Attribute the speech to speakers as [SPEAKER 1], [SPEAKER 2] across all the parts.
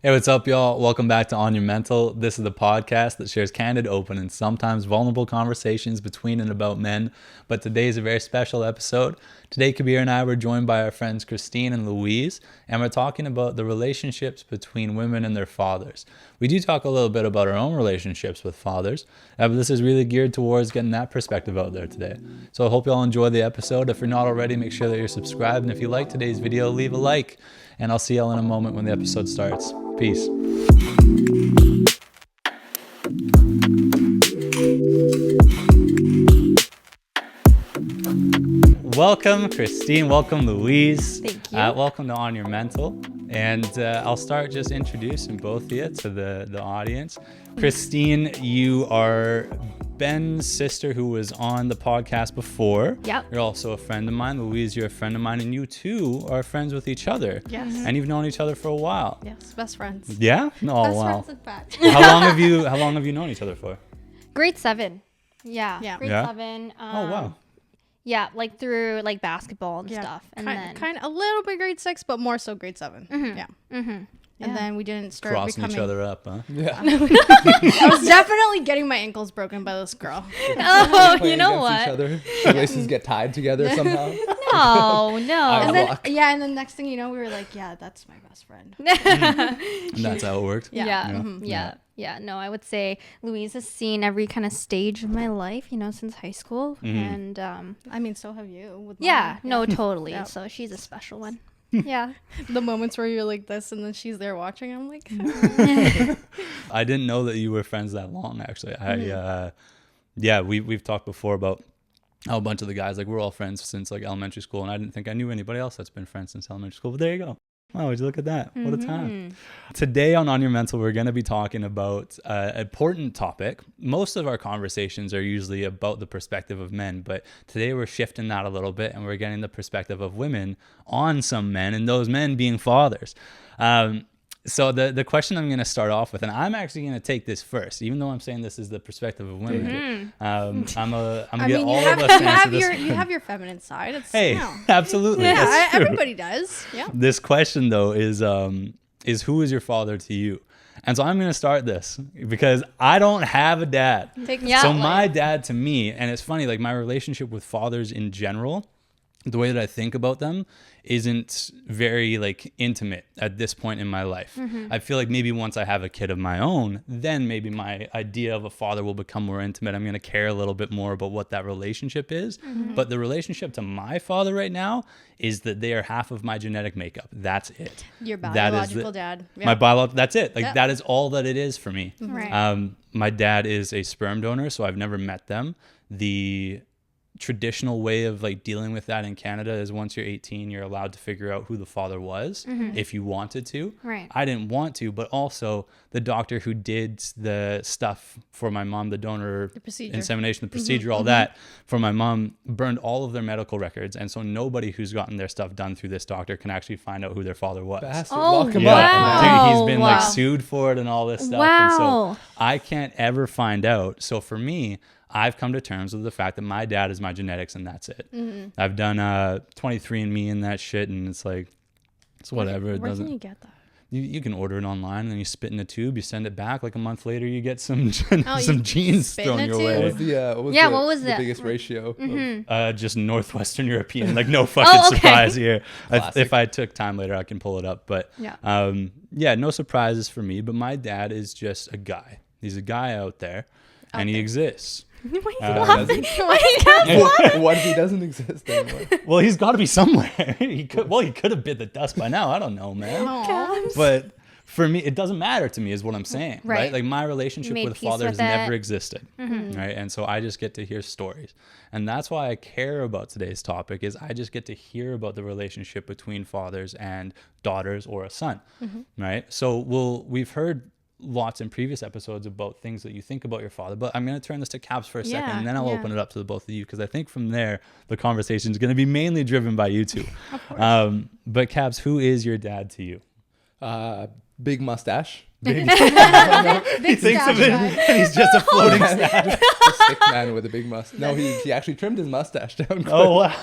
[SPEAKER 1] Hey, what's up, y'all? Welcome back to On Your Mental. This is the podcast that shares candid, open, and sometimes vulnerable conversations between and about men. But today is a very special episode. Today, Kabir and I were joined by our friends Christine and Louise, and we're talking about the relationships between women and their fathers. We do talk a little bit about our own relationships with fathers, but this is really geared towards getting that perspective out there today. So I hope y'all enjoy the episode. If you're not already, make sure that you're subscribed. And if you like today's video, leave a like. And I'll see y'all in a moment when the episode starts. Peace. Welcome, Christine. Welcome, Louise.
[SPEAKER 2] Thank you.
[SPEAKER 1] Welcome to On Your Mental. And I'll start just introducing both of you to the audience. Christine, you are Ben's sister who was on the podcast before.
[SPEAKER 2] Yep.
[SPEAKER 1] You're also a friend of mine. Louise, you're a friend of mine. And you two are friends with each other.
[SPEAKER 3] Yes.
[SPEAKER 1] And you've known each other for a while.
[SPEAKER 3] Yes, best friends.
[SPEAKER 1] Yeah? Oh,
[SPEAKER 3] Best
[SPEAKER 1] wow.
[SPEAKER 3] friends, in fact.
[SPEAKER 1] How long have you known each other for?
[SPEAKER 2] Grade 7. Yeah.
[SPEAKER 3] Yeah.
[SPEAKER 2] Grade
[SPEAKER 1] Yeah?
[SPEAKER 2] 7.
[SPEAKER 1] Oh, wow.
[SPEAKER 2] Yeah, like through like basketball and stuff. And then
[SPEAKER 3] kind of a little bit grade 6, but more so grade 7. Yeah.
[SPEAKER 2] Yeah.
[SPEAKER 3] And then we didn't start
[SPEAKER 1] Crossing
[SPEAKER 3] becoming.
[SPEAKER 1] each other up, huh?
[SPEAKER 4] Yeah.
[SPEAKER 3] I was definitely getting my ankles broken by this girl.
[SPEAKER 2] Oh,
[SPEAKER 4] Playing
[SPEAKER 2] you know
[SPEAKER 4] against
[SPEAKER 2] what?
[SPEAKER 4] Each other. Shoelaces get tied together somehow.
[SPEAKER 2] No, no.
[SPEAKER 3] And then
[SPEAKER 4] Block.
[SPEAKER 3] and then next thing you know, we were like, yeah, that's my best friend.
[SPEAKER 1] And that's how it worked.
[SPEAKER 2] Yeah.
[SPEAKER 3] Yeah.
[SPEAKER 2] Yeah. Yeah. No, I would say Louise has seen every kind of stage of my life, since high school. And
[SPEAKER 3] I mean, so have you. With
[SPEAKER 2] yeah,
[SPEAKER 3] mine.
[SPEAKER 2] no, totally.
[SPEAKER 3] Yeah.
[SPEAKER 2] So she's a special one. Yeah.
[SPEAKER 3] The moments where you're like this, and then she's there watching. I'm like,
[SPEAKER 1] I didn't know that you were friends that long, actually. We've talked before about how a bunch of the guys, like, we're all friends since like elementary school, and I didn't think I knew anybody else that's been friends since elementary school. But there you go. Wow, would you look at that? What a time. Today on Your Mental, we're going to be talking about an important topic. Most of our conversations are usually about the perspective of men, but today we're shifting that a little bit, and we're getting the perspective of women on some men, and those men being fathers. So the question I'm going to start off with, and I'm actually going to take this first, even though I'm saying this is the perspective of women. I'm gonna get all of us to answer this.
[SPEAKER 3] you have your feminine side. It's,
[SPEAKER 1] Hey, absolutely.
[SPEAKER 3] Yeah,
[SPEAKER 1] that's true.
[SPEAKER 3] everybody does. Yeah.
[SPEAKER 1] This question though is who is your father to you? And so I'm going to start this because I don't have a dad.
[SPEAKER 3] Take the
[SPEAKER 2] Yeah.
[SPEAKER 1] So
[SPEAKER 3] spotlight.
[SPEAKER 1] my dad to me, and it's funny, like my relationship with fathers in general, the way that I think about them isn't very like intimate at this point in my life. I feel like maybe once I have a kid of my own, then maybe my idea of a father will become more intimate. I'm going to care a little bit more about what that relationship is. But the relationship to my father right now is that they are half of my genetic makeup. That's it.
[SPEAKER 3] Your
[SPEAKER 1] That is
[SPEAKER 3] biological dad. Yeah.
[SPEAKER 1] My biological, that's it. Like
[SPEAKER 3] Yeah.
[SPEAKER 1] that is all that it is for me.
[SPEAKER 2] Right.
[SPEAKER 1] My dad is a sperm donor, so I've never met them. The traditional way of like dealing with that in Canada is once you're 18, you're allowed to figure out who the father was if you wanted to.
[SPEAKER 2] Right.
[SPEAKER 1] I didn't want to, but also the doctor who did the stuff for my mom, the donor
[SPEAKER 3] procedure.
[SPEAKER 1] insemination, the procedure, all that for my mom, burned all of their medical records. And so nobody who's gotten their stuff done through this doctor can actually find out who their father was.
[SPEAKER 4] Bastard.
[SPEAKER 2] Oh,
[SPEAKER 4] Lock him
[SPEAKER 2] wow.
[SPEAKER 4] up.
[SPEAKER 1] Dude, he's been like
[SPEAKER 2] Wow.
[SPEAKER 1] sued for it and all this stuff.
[SPEAKER 2] Wow.
[SPEAKER 1] And so I can't ever find out. So for me, I've come to terms with the fact that my dad is my genetics and that's it. I've done 23andMe and that shit, and it's like, it's whatever. It
[SPEAKER 3] Where
[SPEAKER 1] doesn't.
[SPEAKER 3] can you get that?
[SPEAKER 1] You can order it online and then you spit in a tube, you send it back. Like a month later, you get some
[SPEAKER 3] Oh,
[SPEAKER 1] some
[SPEAKER 3] you
[SPEAKER 1] jeans
[SPEAKER 3] spit in
[SPEAKER 1] thrown
[SPEAKER 3] a
[SPEAKER 1] your
[SPEAKER 3] tube?
[SPEAKER 1] way.
[SPEAKER 4] What was
[SPEAKER 2] the
[SPEAKER 4] the biggest ratio?
[SPEAKER 1] Just Northwestern European, like no fucking
[SPEAKER 2] Oh, okay.
[SPEAKER 1] surprise here.
[SPEAKER 4] Classic.
[SPEAKER 1] If I took time later, I can pull it up. But
[SPEAKER 2] Yeah.
[SPEAKER 1] no surprises for me. But my dad is just a guy. He's a guy out there, and he exists.
[SPEAKER 2] Why are you
[SPEAKER 4] Uh,
[SPEAKER 2] laughing? Why are you laughing?
[SPEAKER 4] What if he doesn't exist anymore?
[SPEAKER 1] Well, he's got to be somewhere. He could have bit the dust by now. I don't know, man.
[SPEAKER 2] Oh.
[SPEAKER 1] But for me, it doesn't matter to me, is what I'm saying. Right?
[SPEAKER 2] Right.
[SPEAKER 1] Like my relationship
[SPEAKER 2] Made
[SPEAKER 1] with
[SPEAKER 2] peace
[SPEAKER 1] father has
[SPEAKER 2] with it.
[SPEAKER 1] never existed. Right. And so I just get to hear stories. And that's why I care about today's topic is I just get to hear about the relationship between fathers and daughters or a son. Right. So we've heard lots in previous episodes about things that you think about your father, but I'm going to turn this to Cabs for a second,
[SPEAKER 3] Yeah,
[SPEAKER 1] and then I'll
[SPEAKER 3] yeah.
[SPEAKER 1] open it up to the both of you, because I think from there the conversation is going to be mainly driven by you two. But Cabs, who is your dad to you?
[SPEAKER 4] Big mustache.
[SPEAKER 1] Big,
[SPEAKER 3] Big
[SPEAKER 1] he thinks of
[SPEAKER 3] stash
[SPEAKER 1] it,
[SPEAKER 3] guy.
[SPEAKER 1] and he's just a floating stash.
[SPEAKER 4] Just a thick man with a big mustache. No, he actually trimmed his mustache down.
[SPEAKER 1] Oh wow!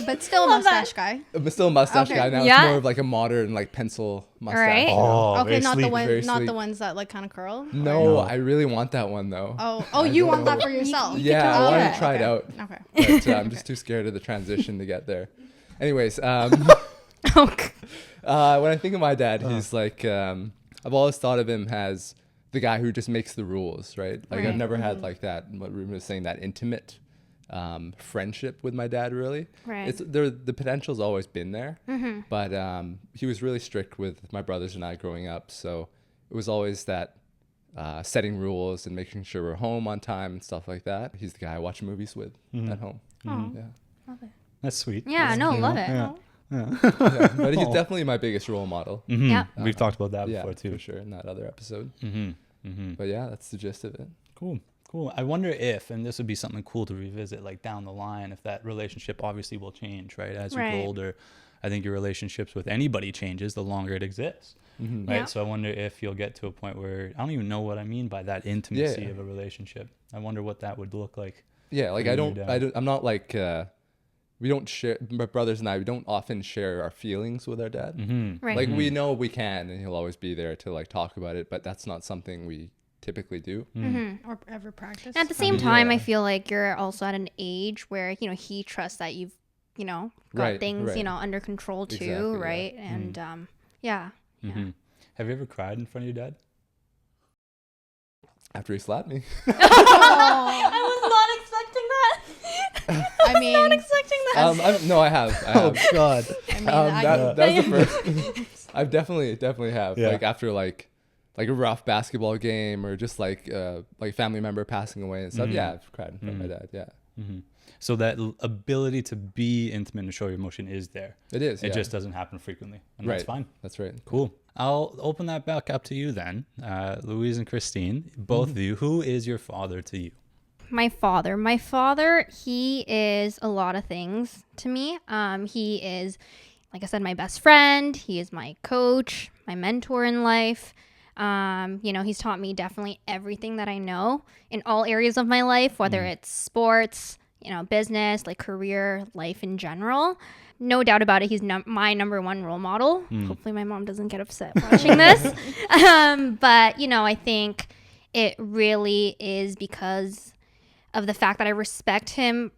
[SPEAKER 3] But still a mustache guy.
[SPEAKER 4] I'm still a mustache
[SPEAKER 3] Okay.
[SPEAKER 4] guy now.
[SPEAKER 2] Yeah.
[SPEAKER 4] It's more of like a modern like pencil mustache.
[SPEAKER 2] Right.
[SPEAKER 4] you know?
[SPEAKER 1] Oh,
[SPEAKER 3] Okay,
[SPEAKER 1] very
[SPEAKER 3] not
[SPEAKER 1] sleek.
[SPEAKER 3] the one,
[SPEAKER 4] Very
[SPEAKER 3] not the
[SPEAKER 4] sleek.
[SPEAKER 3] ones that like kind of curl.
[SPEAKER 4] No,
[SPEAKER 1] No.
[SPEAKER 4] I really want that one though.
[SPEAKER 3] Oh, you want that for yourself?
[SPEAKER 4] Yeah, I wanted
[SPEAKER 3] Okay,
[SPEAKER 4] to try it
[SPEAKER 3] okay.
[SPEAKER 4] out,
[SPEAKER 3] Okay.
[SPEAKER 4] but I'm just too scared of the transition to get there. Anyways,
[SPEAKER 2] Okay.
[SPEAKER 4] when I think of my dad, he's like, I've always thought of him as the guy who just makes the rules, right? Like I've
[SPEAKER 2] Right.
[SPEAKER 4] never had like that, what Reuben was saying, that intimate friendship with my dad, really.
[SPEAKER 2] Right.
[SPEAKER 4] It's the potential's always been there, but he was really strict with my brothers and I growing up. So it was always that setting rules and making sure we're home on time and stuff like that. He's the guy I watch movies with at home.
[SPEAKER 2] Oh,
[SPEAKER 4] Yeah.
[SPEAKER 2] love it.
[SPEAKER 1] That's sweet.
[SPEAKER 2] Yeah, no, love it.
[SPEAKER 1] Yeah.
[SPEAKER 4] Yeah, but he's
[SPEAKER 1] Oh.
[SPEAKER 4] definitely my biggest role model.
[SPEAKER 1] Mhm.
[SPEAKER 2] Yeah.
[SPEAKER 1] We've talked about that
[SPEAKER 4] Yeah,
[SPEAKER 1] before too.
[SPEAKER 4] for sure, in that other episode.
[SPEAKER 1] Mm-hmm.
[SPEAKER 4] But yeah, that's the gist of it.
[SPEAKER 1] Cool. I wonder if, and this would be something cool to revisit like down the line, if that relationship obviously will change, right? As you
[SPEAKER 2] Right.
[SPEAKER 1] grow older, I think your relationships with anybody changes the longer it exists, right?
[SPEAKER 2] Yeah.
[SPEAKER 1] So I wonder if you'll get to a point where, I don't even know what I mean by that intimacy
[SPEAKER 4] Yeah.
[SPEAKER 1] of a relationship. I wonder what that would look like.
[SPEAKER 4] Yeah, like
[SPEAKER 1] For
[SPEAKER 4] I
[SPEAKER 1] your dad.
[SPEAKER 4] I'm not like, we don't share, my brothers and I, we don't often share our feelings with our dad.
[SPEAKER 1] Mm-hmm.
[SPEAKER 2] Right.
[SPEAKER 4] Like we know we can, and he'll always be there to like talk about it, but that's not something we typically do.
[SPEAKER 3] Or ever practice.
[SPEAKER 2] At the same time, I
[SPEAKER 4] Yeah.
[SPEAKER 2] feel like you're also at an age where, he trusts that you've, got
[SPEAKER 4] Right,
[SPEAKER 2] things,
[SPEAKER 4] right.
[SPEAKER 2] under control too,
[SPEAKER 4] Exactly, yeah.
[SPEAKER 2] right? And yeah.
[SPEAKER 1] Mm-hmm. Have you ever cried in front of your dad?
[SPEAKER 4] After he slapped me.
[SPEAKER 2] I was not expecting that.
[SPEAKER 3] I mean,
[SPEAKER 2] expecting that.
[SPEAKER 4] No, I have. I have.
[SPEAKER 1] God.
[SPEAKER 3] I mean,
[SPEAKER 4] That was the first. I've definitely have.
[SPEAKER 1] Yeah.
[SPEAKER 4] Like after like a rough basketball game or just like family member passing away and stuff. Yeah, I've cried in front of my dad. Yeah,
[SPEAKER 1] Mm-hmm. So that ability to be intimate and show your emotion is there.
[SPEAKER 4] it is.
[SPEAKER 1] It
[SPEAKER 4] yeah.
[SPEAKER 1] just doesn't happen frequently, and
[SPEAKER 4] right.
[SPEAKER 1] that's fine.
[SPEAKER 4] That's right.
[SPEAKER 1] Cool. I'll open that back up to you then, Louise and Christine, both of you. Who is your father to you?
[SPEAKER 2] My father, he is a lot of things to me. He is, like I said, my best friend. He is my coach, my mentor in life. He's taught me definitely everything that I know in all areas of my life, whether it's sports, business, like career, life in general. No doubt about it, he's my number one role model. Hopefully my mom doesn't get upset watching this. But, I think it really is because of the fact that I respect him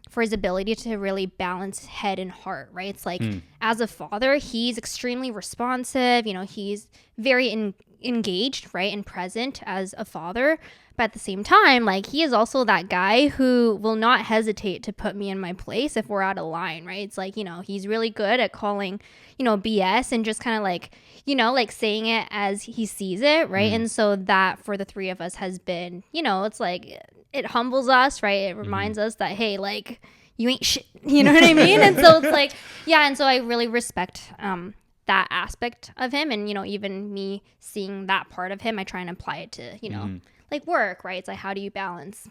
[SPEAKER 2] for his ability to really balance head and heart, right? It's like as a father, he's extremely responsive. He's very engaged, right, and present as a father. But at the same time, like, he is also that guy who will not hesitate to put me in my place if we're out of line, right? It's like, he's really good at calling, BS and just kind of like, like saying it as he sees it, right? And so that for the three of us has been, it's like, it humbles us, right? It reminds us that, hey, like, you ain't shit, you know what I mean? And so it's like, yeah, and so I really respect that aspect of him. And, even me seeing that part of him, I try and apply it to, like work, right? It's like, how do you balance,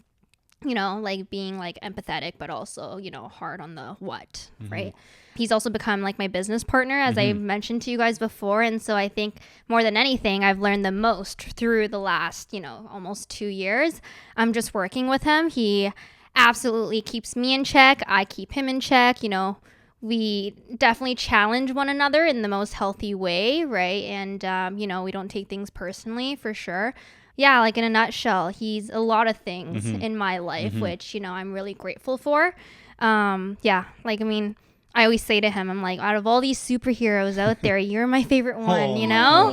[SPEAKER 2] like being like empathetic, but also, hard on the what, right? He's also become like my business partner, as I mentioned to you guys before. And so I think more than anything, I've learned the most through the last, almost 2 years. I'm just working with him. He absolutely keeps me in check. I keep him in check. We definitely challenge one another in the most healthy way, right? And, we don't take things personally, for sure. Yeah, like in a nutshell, he's a lot of things in my life, which, I'm really grateful for. Yeah, like, I mean, I always say to him, I'm like, out of all these superheroes out there, you're my favorite one,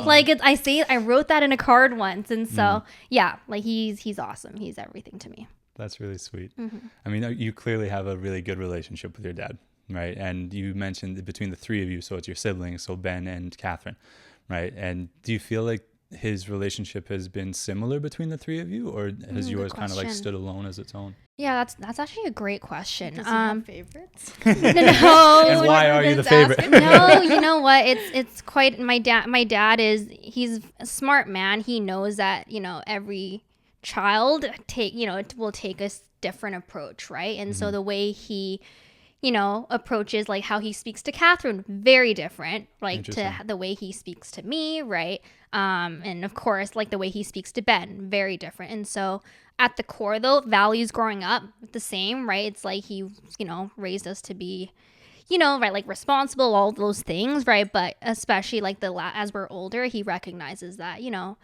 [SPEAKER 2] Like, I wrote that in a card once. And so, yeah, like, he's awesome. He's everything to me.
[SPEAKER 1] That's really sweet. I mean, you clearly have a really good relationship with your dad, right? And you mentioned between the three of you, so it's your siblings, so Ben and Catherine, right? And do you feel like his relationship has been similar between the three of you, or has yours kind of like stood alone as its own?
[SPEAKER 2] Yeah, that's actually a great question.
[SPEAKER 3] Does he have favorites?
[SPEAKER 2] No,
[SPEAKER 1] And why are you the favorite?
[SPEAKER 2] no, you know what? It's quite my dad he's a smart man. He knows that, every child will take a different approach, right? And so the way he approaches, like how he speaks to Catherine, very different, like to the way he speaks to me, right? And of course, like the way he speaks to Ben, very different. And so at the core though, values growing up, the same, right? It's like he, raised us to be, you know, right, like responsible, all those things, right? But especially like as we're older, he recognizes that, you know,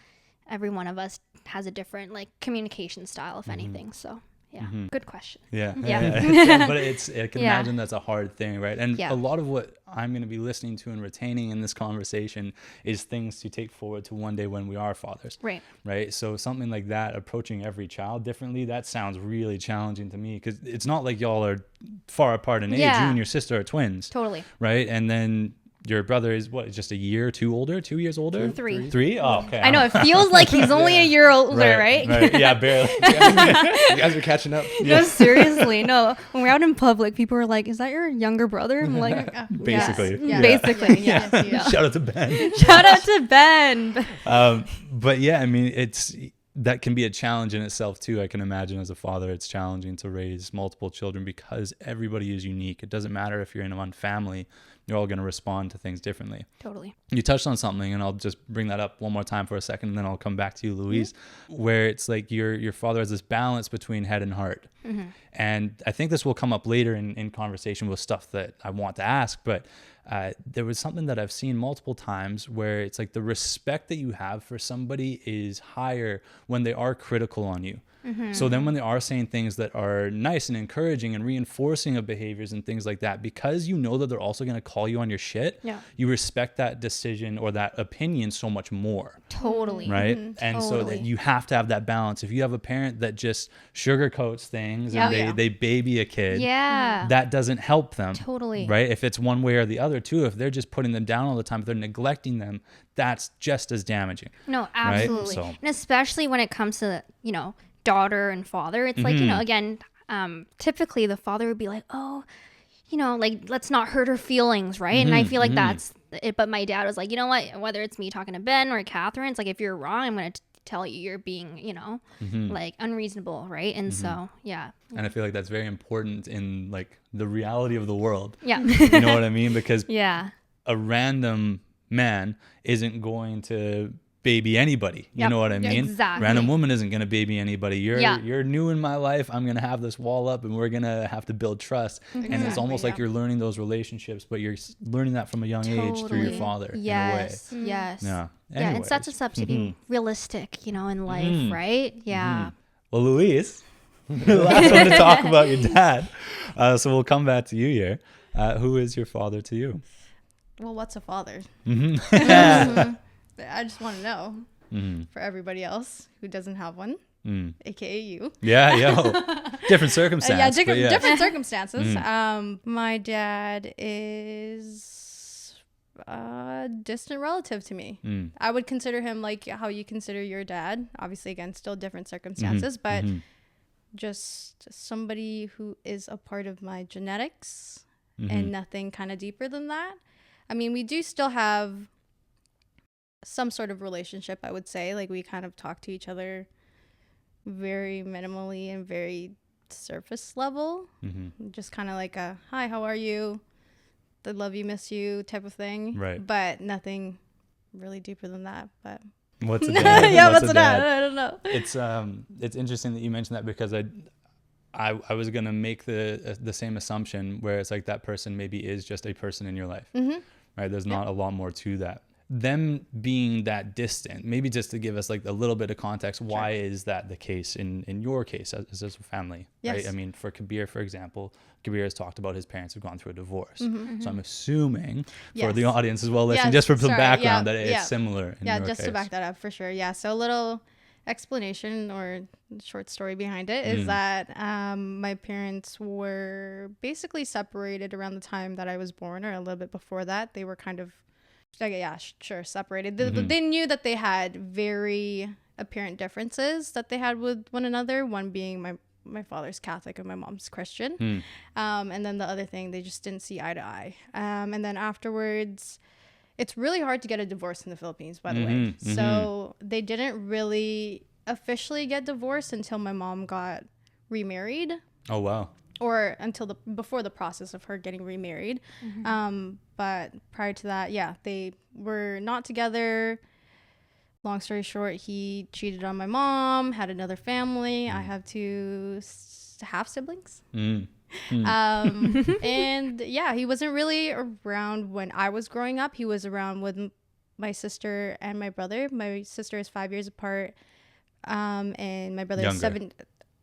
[SPEAKER 2] every one of us has a different like communication style, if anything. So yeah, good question.
[SPEAKER 1] Yeah.
[SPEAKER 2] Yeah.
[SPEAKER 1] But I can imagine that's a hard thing, right? And
[SPEAKER 2] Yeah.
[SPEAKER 1] a lot of what I'm going to be listening to and retaining in this conversation is things to take forward to one day when we are fathers.
[SPEAKER 2] Right.
[SPEAKER 1] Right. So something like that, approaching every child differently, that sounds really challenging to me, because it's not like y'all are far apart in age. You and your sister are twins.
[SPEAKER 2] Totally.
[SPEAKER 1] Right. And then your brother is what, just a year or two older? 2 years older?
[SPEAKER 2] Three.
[SPEAKER 1] Oh, okay.
[SPEAKER 2] I know, it feels like he's only a year older, right?
[SPEAKER 1] Yeah, barely.
[SPEAKER 4] You guys are catching up.
[SPEAKER 3] No, seriously, no. When we're out in public, people are like, "Is that your younger brother?" I'm like,
[SPEAKER 1] Basically.
[SPEAKER 3] yes.
[SPEAKER 2] Basically,
[SPEAKER 3] Yes, yes.
[SPEAKER 1] Shout out to Ben.
[SPEAKER 2] Shout out to Ben.
[SPEAKER 1] But yeah, I mean, that can be a challenge in itself too. I can imagine as a father, it's challenging to raise multiple children because everybody is unique. It doesn't matter if you're in one family, you're all going to respond to things differently.
[SPEAKER 2] Totally.
[SPEAKER 1] You touched on something, and I'll just bring that up one more time for a second, and then I'll come back to you, Louise, where it's like your father has this balance between head and heart. And I think this will come up later in conversation with stuff that I want to ask, but there was something that I've seen multiple times where it's like the respect that you have for somebody is higher when they are critical on you. So then when they are saying things that are nice and encouraging and reinforcing of behaviors and things like that, because you know that they're also going to call you on your shit, you respect that decision or that opinion so much more.
[SPEAKER 2] Totally.
[SPEAKER 1] Right. And so that you have to have that balance. If you have a parent that just sugarcoats things and they baby a kid, that doesn't help them.
[SPEAKER 2] Totally.
[SPEAKER 1] Right. If it's one way or the other too, if they're just putting them down all the time, if they're neglecting them, that's just as damaging.
[SPEAKER 2] No, absolutely.
[SPEAKER 1] Right? So.
[SPEAKER 2] And especially when it comes to, you know, daughter and father, it's like, you know, again, typically the father would be like, oh, you know, like, let's not hurt her feelings, right? And I feel like that's it. But my dad was like, you know what, whether it's me talking to Ben or Catherine, it's like, if you're wrong, I'm going to tell you you're being, you know, like unreasonable, right? And so, yeah.
[SPEAKER 1] And I feel like that's very important in like the reality of the world.
[SPEAKER 2] Yeah.
[SPEAKER 1] You know what I mean? Because
[SPEAKER 2] Yeah.
[SPEAKER 1] a random man isn't going to baby anybody. You know what I mean?
[SPEAKER 2] Exactly.
[SPEAKER 1] Random woman isn't going to baby anybody. You're new in my life. I'm going to have this wall up and we're going to have to build trust. And it's almost like you're learning those relationships, but you're learning that from a young age through your father in a way.
[SPEAKER 2] Yes.
[SPEAKER 1] Yeah.
[SPEAKER 2] Yeah, it
[SPEAKER 1] Anyways.
[SPEAKER 2] sets us up to be realistic, you know, in life, right? Yeah.
[SPEAKER 1] Well, Louise, the last one to talk about your dad. So we'll come back to you here. Who is your father to you?
[SPEAKER 3] Well, what's a father? I just want to know for everybody else who doesn't have one, aka you.
[SPEAKER 1] Different circumstances.
[SPEAKER 3] Different circumstances. My dad is a distant relative to me. I would consider him like how you consider your dad. Obviously, again, still different circumstances, but just somebody who is a part of my genetics and nothing kind of deeper than that. I mean, we do still have some sort of relationship, I would say. Like, we kind of talk to each other very minimally and very surface level. Just kind of like a, hi, how are you? I love you, miss you type of thing.
[SPEAKER 1] Right.
[SPEAKER 3] But nothing really deeper than that. But
[SPEAKER 1] what's a dad?
[SPEAKER 3] what's a dad? I don't know.
[SPEAKER 1] It's interesting that you mentioned that, because I was gonna make the same assumption where it's like that person maybe is just a person in your life, right? There's not a lot more to that. Them being that distant, maybe just to give us like a little bit of context, why is that the case in your case as a family, right? I mean, for Kabir, for example, Kabir has talked about his parents have gone through a divorce. So I'm assuming for the audience as well, listen, just for some background, that it's similar in your
[SPEAKER 3] just
[SPEAKER 1] case.
[SPEAKER 3] to back that up for sure. So a little explanation or short story behind it is that my parents were basically separated around the time that I was born, or a little bit before that. They were kind of separated. They knew that they had very apparent differences that they had with one another, one being my father's Catholic and my mom's Christian, and then the other thing, they just didn't see eye to eye. And then afterwards, it's really hard to get a divorce in the Philippines, by the way. So they didn't really officially get divorced until my mom got remarried.
[SPEAKER 1] Oh wow.
[SPEAKER 3] Or until before the process of her getting remarried. But prior to that, they were not together. Long story short, he cheated on my mom, had another family. I have two half siblings. And yeah, he wasn't really around when I was growing up. He was around with my sister and my brother. My sister is 5 years apart, and my brother is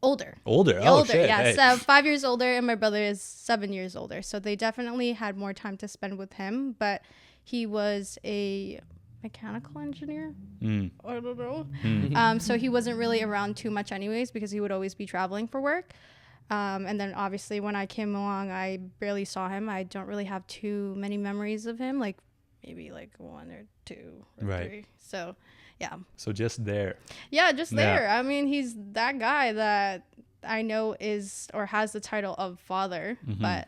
[SPEAKER 3] older.
[SPEAKER 1] Oh, shit.
[SPEAKER 3] Yeah,
[SPEAKER 1] Hey.
[SPEAKER 3] so 5 years older, and my brother is 7 years older. So they definitely had more time to spend with him. But he was a mechanical engineer. I don't know. So he wasn't really around too much anyways, because he would always be traveling for work. And then obviously when I came along, I barely saw him. I don't really have too many memories of him, like maybe like 1 or 2 or 3. So yeah.
[SPEAKER 1] So just there.
[SPEAKER 3] Yeah, just there. I mean, he's that guy that I know is or has the title of father, but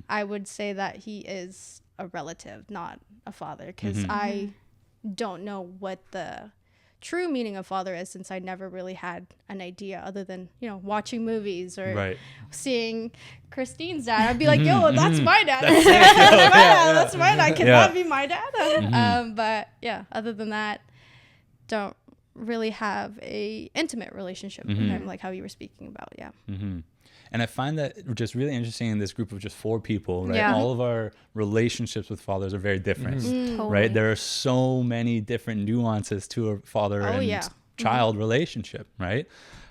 [SPEAKER 3] I would say that he is a relative, not a father, because I don't know what the true meaning of father is, since I never really had an idea other than, you know, watching movies or seeing Christine's dad. I'd be like, yo, that's my dad. That's my dad. Can that be my dad? But yeah, other than that, don't really have a intimate relationship with him, like how you were speaking about.
[SPEAKER 1] And I find that just really interesting in this group of just 4 people, right?
[SPEAKER 2] Yeah.
[SPEAKER 1] All of our relationships with fathers are very different,
[SPEAKER 2] Totally.
[SPEAKER 1] right? There are so many different nuances to a father and child relationship, right?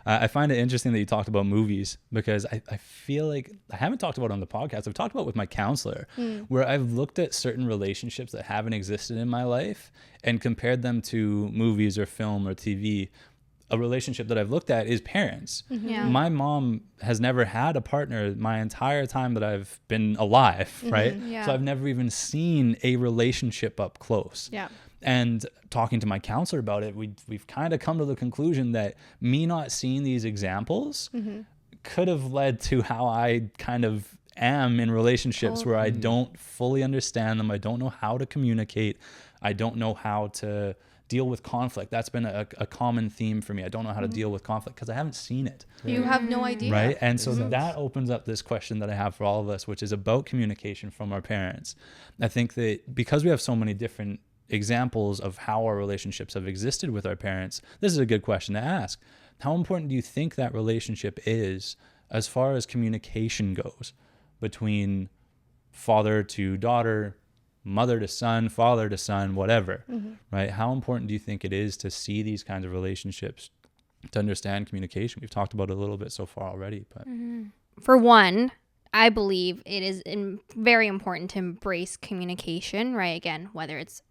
[SPEAKER 1] I find it interesting that you talked about movies, because I feel like I haven't talked about it on the podcast. I've talked about it with my counselor, where I've looked at certain relationships that haven't existed in my life and compared them to movies or film or TV. A relationship that I've looked at is parents.
[SPEAKER 2] Yeah.
[SPEAKER 1] My mom has never had a partner my entire time that I've been alive, right?
[SPEAKER 2] Yeah.
[SPEAKER 1] So I've never even seen a relationship up close.
[SPEAKER 3] Yeah.
[SPEAKER 1] And talking to my counselor about it, we've kind of come to the conclusion that me not seeing these examples could have led to how I kind of am in relationships where I don't fully understand them. I don't know how to communicate. I don't know how to deal with conflict. That's been a common theme for me. I don't know how to deal with conflict because I haven't seen it.
[SPEAKER 3] You have no idea.
[SPEAKER 1] Right. And so that opens up this question that I have for all of us, which is about communication from our parents. I think that because we have so many different examples of how our relationships have existed with our parents, this is a good question to ask. How important do you think that relationship is as far as communication goes between father to daughter, mother to son, father to son, whatever, right? How important do you think it is to see these kinds of relationships, to understand communication? We've talked about it a little bit so far already, but
[SPEAKER 2] For one, I believe it is very important to embrace communication, right? Again, whether it's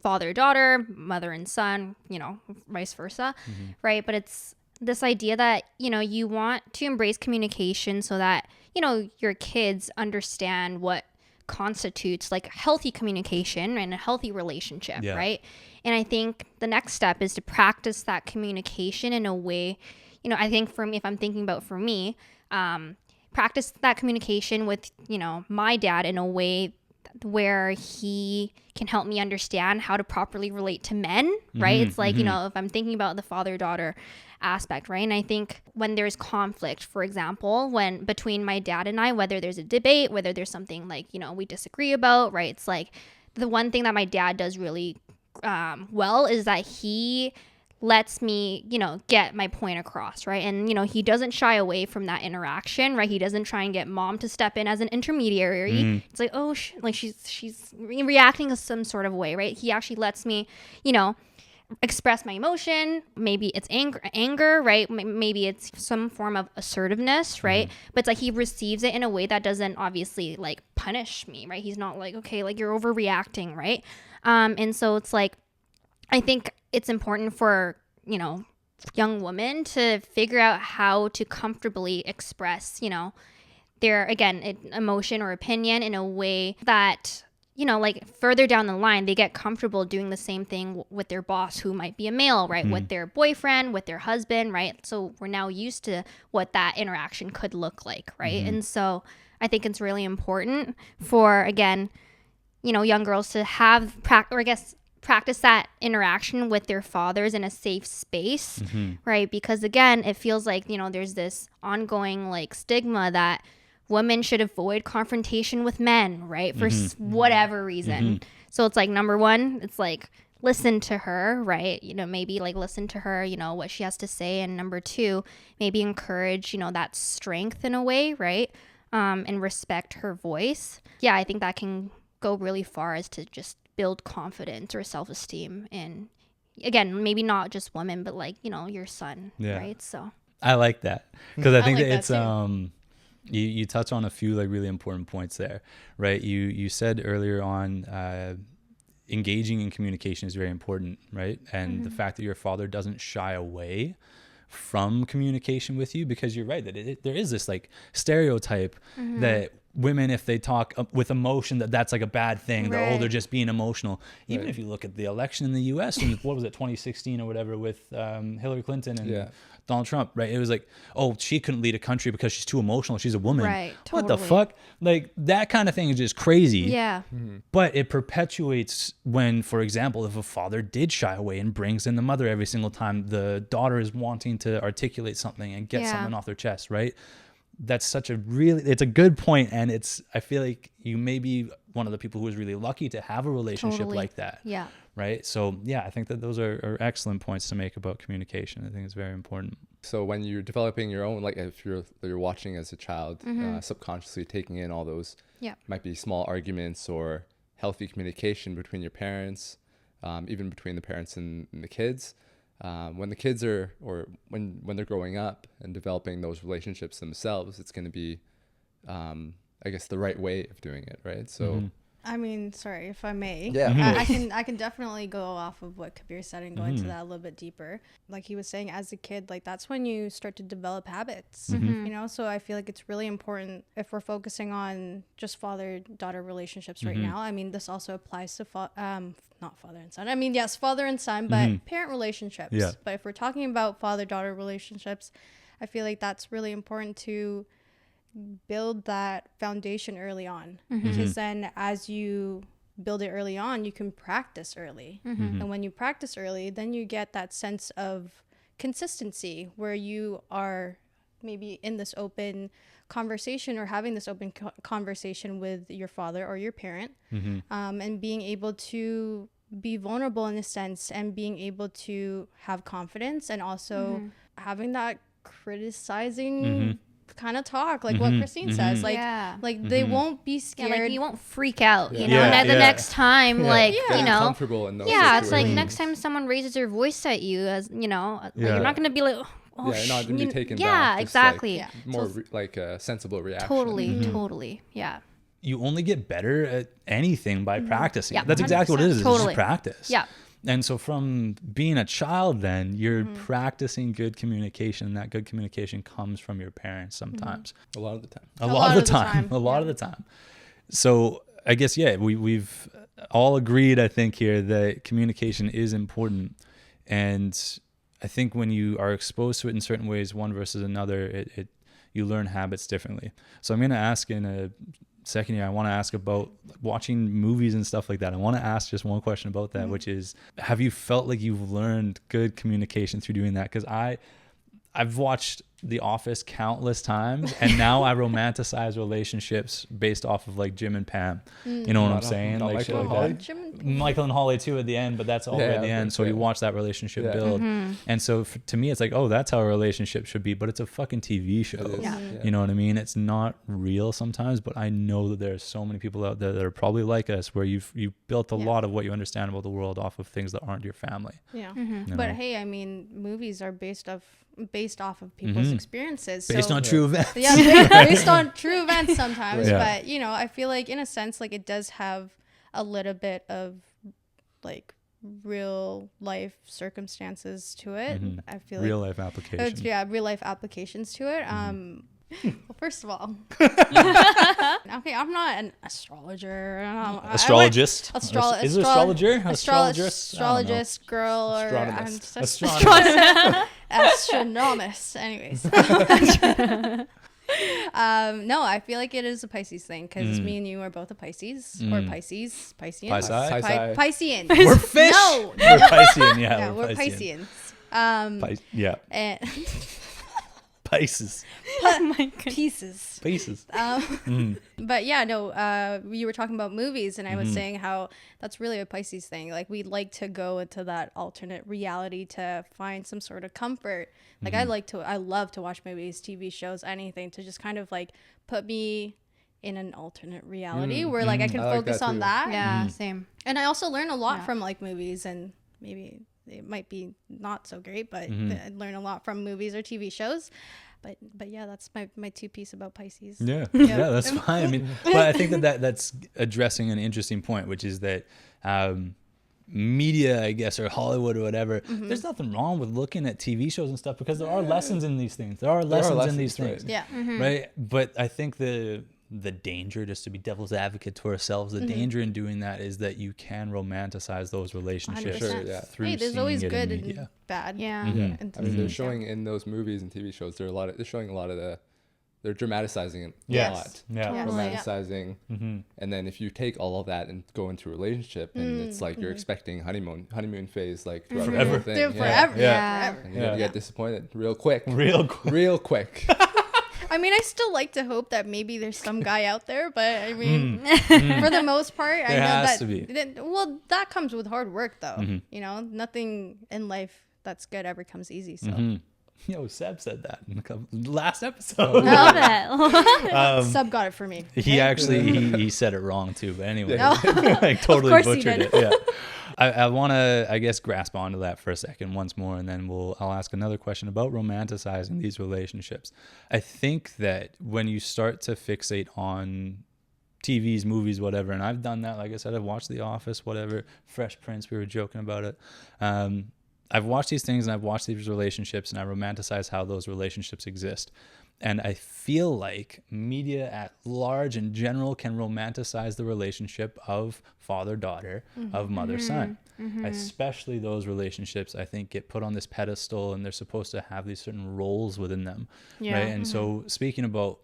[SPEAKER 2] father-daughter, mother and son, you know, vice versa, right? But it's this idea that, you know, you want to embrace communication so that, you know, your kids understand what constitutes like healthy communication and a healthy relationship, right? And I think the next step is to practice that communication in a way, you know, I think for me, if I'm thinking about for me, practice that communication with, you know, my dad in a way where he can help me understand how to properly relate to men, right? It's like, you know, if I'm thinking about the father-daughter aspect, right? And I think when there's conflict, for example, when between my dad and I, whether there's a debate, whether there's something like, you know, we disagree about, right? It's like the one thing that my dad does really well is that he lets me, you know, get my point across, right? And, you know, he doesn't shy away from that interaction, right? He doesn't try and get mom to step in as an intermediary. It's like, oh, like she's reacting in some sort of way, right? He actually lets me, you know, express my emotion. Maybe it's anger, right? Maybe it's some form of assertiveness, right? But it's like he receives it in a way that doesn't obviously like punish me, right? He's not like, okay, like you're overreacting, right? And so it's like, I think it's important for, you know, young women to figure out how to comfortably express, you know, their, again, emotion or opinion in a way that, you know, like further down the line, they get comfortable doing the same thing with their boss, who might be a male, right? With their boyfriend, with their husband, right? So we're now used to what that interaction could look like, right? And so I think it's really important for, again, you know, young girls to have, practice that interaction with their fathers in a safe space, right? Because again, it feels like, you know, there's this ongoing like stigma that women should avoid confrontation with men, right? For whatever reason. So it's like, number one, it's like, listen to her, right? You know, maybe like listen to her, you know, what she has to say. And number two, maybe encourage, you know, that strength in a way, right? And respect her voice. Yeah, I think that can go really far as to just build confidence or self-esteem in, again, maybe not just women, but like, you know, your son, right? So
[SPEAKER 1] I like that, because I think
[SPEAKER 3] like
[SPEAKER 1] that it's
[SPEAKER 3] that
[SPEAKER 1] you touch on a few like really important points there, right? You said earlier on engaging in communication is very important, right? And the fact that your father doesn't shy away from communication with you, because you're right that there is this like stereotype that women, if they talk with emotion, that's like a bad thing. They're just being emotional. Even if you look at the election in the US in, what was it, 2016 or whatever, with Hillary Clinton and Donald Trump, right? It was like, oh, she couldn't lead a country because she's too emotional. She's a woman.
[SPEAKER 2] Right,
[SPEAKER 1] What the fuck? Like, that kind of thing is just crazy.
[SPEAKER 2] yeah.
[SPEAKER 1] But it perpetuates when, for example, if a father did shy away and brings in the mother every single time the daughter is wanting to articulate something and get something off their chest, right? That's such a it's a good point. And I feel like you may be one of the people who is really lucky to have a relationship like that.
[SPEAKER 2] Yeah.
[SPEAKER 1] Right. So yeah, I think that those are excellent points to make about communication. I think it's very important.
[SPEAKER 4] So when you're developing your own, like if you're watching as a child, subconsciously taking in all those, might be small arguments or healthy communication between your parents, even between the parents and the kids. When the kids are, or when they're growing up and developing those relationships themselves, it's going to be, I guess, the right way of doing it, right? So,
[SPEAKER 3] I mean, sorry if I may.
[SPEAKER 4] Yeah,
[SPEAKER 3] I can definitely go off of what Kabir said and go into that a little bit deeper. Like he was saying, as a kid, like that's when you start to develop habits, you know? So I feel like it's really important if we're focusing on just father-daughter relationships right now. I mean, this also applies to not father and son. I mean, yes, father and son, but parent relationships. Yeah. But if we're talking about father-daughter relationships, I feel like that's really important to build that foundation early on, because then as you build it early on, you can practice early. And when you practice early, then you get that sense of consistency where you are maybe in this open conversation or having this open conversation with your father or your parent, and being able to be vulnerable in a sense, and being able to have confidence, and also having that criticizing kind of talk, like what Christine says, like they won't be scared.
[SPEAKER 2] Like you won't freak out, you know. And the next time, like you know,
[SPEAKER 4] comfortable in those
[SPEAKER 2] it's like next time someone raises their voice at you, as you know, like, you're not gonna be like, oh,
[SPEAKER 4] not gonna be taken back.
[SPEAKER 2] Yeah, exactly.
[SPEAKER 4] Like, more like a sensible reaction.
[SPEAKER 2] Totally. Yeah.
[SPEAKER 1] You only get better at anything by practicing. That's exactly what it is. It's just practice.
[SPEAKER 2] Yeah.
[SPEAKER 1] And so from being a child, then you're practicing good communication. That good communication comes from your parents sometimes.
[SPEAKER 4] A lot of the time.
[SPEAKER 1] A lot of the time. So I guess, we've all agreed, I think, here that communication is important. And I think when you are exposed to it in certain ways, one versus another, you learn habits differently. So I'm going to ask in a second year, I want to ask about watching movies and stuff like that. I want to ask just one question about that, which is, have you felt like you've learned good communication through doing that? Because I've watched The Office countless times, and now I romanticize relationships based off of like Jim and Pam. You know what I'm saying? Like shit like that. Michael and Holly too at the end, but that's all at the end. So you watch that relationship build, and so to me, it's like, oh, that's how a relationship should be. But it's a fucking TV show. You know what I mean? It's not real sometimes, but I know that there's so many people out there that are probably like us, where you've built a lot of what you understand about the world off of things that aren't your family.
[SPEAKER 3] You know? But hey, I mean, movies are based off of people's experiences,
[SPEAKER 1] based on true events.
[SPEAKER 3] Based on true events sometimes. But you know, I feel like in a sense, like it does have a little bit of like real life circumstances to it. I feel
[SPEAKER 1] real
[SPEAKER 3] like
[SPEAKER 1] life applications.
[SPEAKER 3] Real life applications to it. Well, first of all, okay, I'm not an astrologer.
[SPEAKER 1] Astrologist?
[SPEAKER 3] Is
[SPEAKER 1] it astrologer?
[SPEAKER 3] Astrologist, girl, or astronomist. Anyways. No, I feel like it is a Pisces thing, because me and you are both a Pisces, or Piscean. Piscean.
[SPEAKER 1] We're fish.
[SPEAKER 3] No.
[SPEAKER 1] We're Piscean, yeah.
[SPEAKER 3] We're Pisceans.
[SPEAKER 1] And Pisces.
[SPEAKER 2] Oh my goodness.
[SPEAKER 3] Pieces.
[SPEAKER 1] Pisces.
[SPEAKER 3] But yeah, no, you were talking about movies, and I was saying how that's really a Pisces thing. Like, we like to go into that alternate reality to find some sort of comfort. Like, I love to watch movies, TV shows, anything to just kind of like put me in an alternate reality where like I can focus on that.
[SPEAKER 2] Yeah, same.
[SPEAKER 3] And I also learn a lot from like movies, and maybe it might be not so great, but I learn a lot from movies or TV shows. But yeah, that's my two piece about Pisces.
[SPEAKER 1] Yeah, that's fine. I mean, but I think that's addressing an interesting point, which is that media, I guess, or Hollywood or whatever, there's nothing wrong with looking at TV shows and stuff, because there are lessons in these things. There are lessons in these things.
[SPEAKER 4] Right.
[SPEAKER 3] Yeah.
[SPEAKER 1] Right. But I think the danger, just to be devil's advocate to ourselves, the danger in doing that is that you can romanticize those relationships
[SPEAKER 3] 100%.
[SPEAKER 1] through
[SPEAKER 3] Hey, there's
[SPEAKER 1] seeing
[SPEAKER 3] always
[SPEAKER 1] it
[SPEAKER 3] good
[SPEAKER 1] in
[SPEAKER 3] and
[SPEAKER 1] media.
[SPEAKER 3] bad.
[SPEAKER 2] Yeah.
[SPEAKER 4] I mean, they're showing in those movies and TV shows, they're showing a lot of they're dramatizing it a lot.
[SPEAKER 1] Yeah.
[SPEAKER 2] Totally.
[SPEAKER 4] Romanticizing. And then if you take all of that and go into a relationship, and it's like you're expecting honeymoon phase, like throughout the whole thing.
[SPEAKER 3] Forever.
[SPEAKER 2] Yeah.
[SPEAKER 3] Forever.
[SPEAKER 4] And you're gonna get disappointed real quick.
[SPEAKER 1] Real quick.
[SPEAKER 4] Real quick.
[SPEAKER 3] I mean, I still like to hope that maybe there's some guy out there, but I mean, for the most part, I
[SPEAKER 1] There
[SPEAKER 3] know
[SPEAKER 1] has
[SPEAKER 3] that.
[SPEAKER 1] to be.
[SPEAKER 3] Well, that comes with hard work, though. You know, nothing in life that's good ever comes easy. So
[SPEAKER 1] Yo, Seb said that in the last episode.
[SPEAKER 2] Love it.
[SPEAKER 3] Sub got it for me.
[SPEAKER 1] He actually he said it wrong too, but anyway,
[SPEAKER 3] No.
[SPEAKER 1] like totally
[SPEAKER 3] course he
[SPEAKER 1] butchered
[SPEAKER 3] did.
[SPEAKER 1] it. Yeah, I want to, I guess, grasp onto that for a second once more, and then I'll ask another question about romanticizing these relationships. I think that when you start to fixate on TVs, movies, whatever, and I've done that. Like I said, I've watched The Office, whatever, Fresh Prince. We were joking about it. I've watched these things and I've watched these relationships, and I romanticize how those relationships exist. And I feel like media at large in general can romanticize the relationship of father-daughter, of mother-son. Especially those relationships, I think, get put on this pedestal, and they're supposed to have these certain roles within them.
[SPEAKER 2] Yeah.
[SPEAKER 1] Right. And so speaking about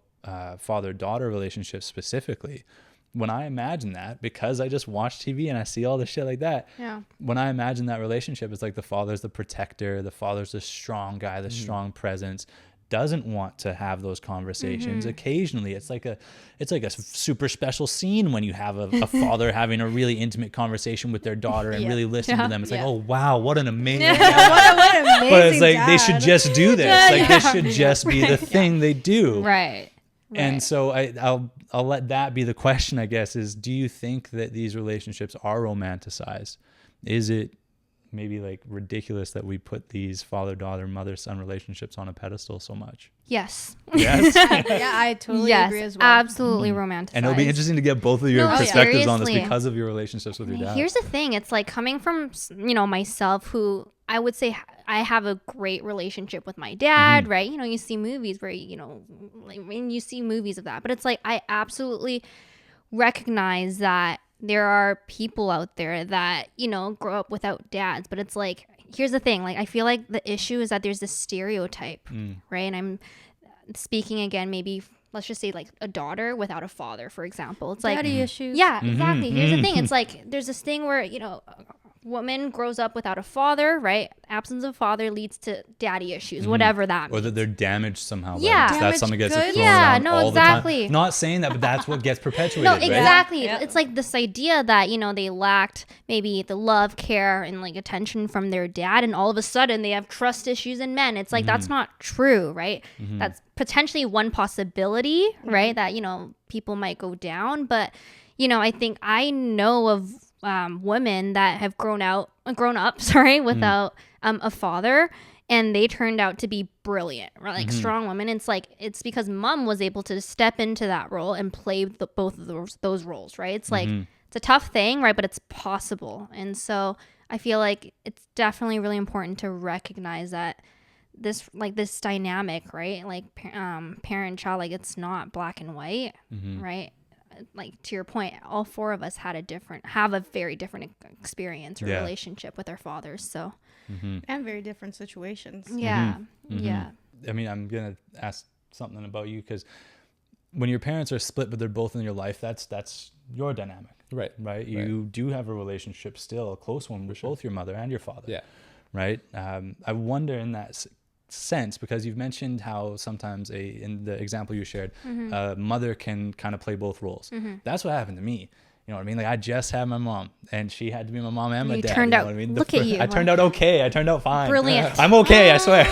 [SPEAKER 1] father-daughter relationships specifically, when I imagine that, because I just watch TV and I see all the shit like that, when I imagine that relationship, it's like the father's the protector, the father's the strong guy, the strong presence, doesn't want to have those conversations. Occasionally, it's like a super special scene when you have a father having a really intimate conversation with their daughter and really listening to them. It's like, oh wow, what an amazing dad.
[SPEAKER 3] What an amazing
[SPEAKER 1] But it's like
[SPEAKER 3] dad.
[SPEAKER 1] they should just do this. Like this should just be the thing they do.
[SPEAKER 2] Right.
[SPEAKER 1] And so I'll let that be the question, I guess, is do you think that these relationships are romanticized? Is it maybe like ridiculous that we put these father-daughter, mother-son relationships on a pedestal so much?
[SPEAKER 2] Yes.
[SPEAKER 1] Yes.
[SPEAKER 3] Yeah, I totally agree as well.
[SPEAKER 2] Absolutely romanticized.
[SPEAKER 1] And it'll be interesting to get both of your
[SPEAKER 2] No,
[SPEAKER 1] perspectives on this
[SPEAKER 2] seriously.
[SPEAKER 1] because of your relationships with your dad.
[SPEAKER 2] Here's the thing. It's like coming from, myself, who I would say I have a great relationship with my dad, right? You see movies where, like when you see movies of that, but it's like, I absolutely recognize that there are people out there that, grow up without dads, but it's like, here's the thing. Like, I feel like the issue is that there's this stereotype, right? And I'm speaking again, maybe let's just say like a daughter without a father, for example. It's like
[SPEAKER 3] Daddy issues.
[SPEAKER 2] Yeah, exactly. Here's the thing. It's like there's this thing where, a woman grows up without a father, right? Absence of father leads to daddy issues, whatever that means.
[SPEAKER 1] Or that they're damaged somehow.
[SPEAKER 2] Yeah.
[SPEAKER 1] Like, that's something that gets
[SPEAKER 3] Damaged
[SPEAKER 1] thrown
[SPEAKER 3] goods.
[SPEAKER 2] Yeah,
[SPEAKER 1] around
[SPEAKER 2] no,
[SPEAKER 1] all
[SPEAKER 2] exactly.
[SPEAKER 1] the time. Not saying that, but that's what gets perpetuated,
[SPEAKER 2] No,
[SPEAKER 1] right?
[SPEAKER 2] exactly.
[SPEAKER 3] Yeah.
[SPEAKER 2] It's like this idea that, they lacked maybe the love, care, and like attention from their dad, and all of a sudden they have trust issues in men. It's like, that's not true, right? That's potentially one possibility, right? That, people might go down. But, I think I know of women that have grown up, without a father, and they turned out to be brilliant, right? Like strong women. It's because mom was able to step into that role and play both of those roles, right? It's like it's a tough thing, right? But it's possible. And so I feel like it's definitely really important to recognize that this dynamic, right? Like parent child, like it's not black and white, right? Like to your point, all four of us have a very different experience or relationship with our fathers. So
[SPEAKER 3] And very different situations.
[SPEAKER 2] yeah.
[SPEAKER 1] I mean, I'm going to ask something about you, because when your parents are split, but they're both in your life, that's your dynamic. Right. You do have a relationship still, a close one with both your mother and your father.
[SPEAKER 4] Yeah.
[SPEAKER 1] Right. I wonder in that sense, because you've mentioned how sometimes in the example you shared, a mother can kind of play both roles. That's what happened to me. You know what I mean? Like, I just had my mom, and she had to be my mom and my dad.
[SPEAKER 2] Turned
[SPEAKER 1] you
[SPEAKER 2] out,
[SPEAKER 1] know what I mean?
[SPEAKER 2] look at you.
[SPEAKER 1] I turned out okay. I turned out fine.
[SPEAKER 2] Brilliant.
[SPEAKER 1] I'm okay, I swear.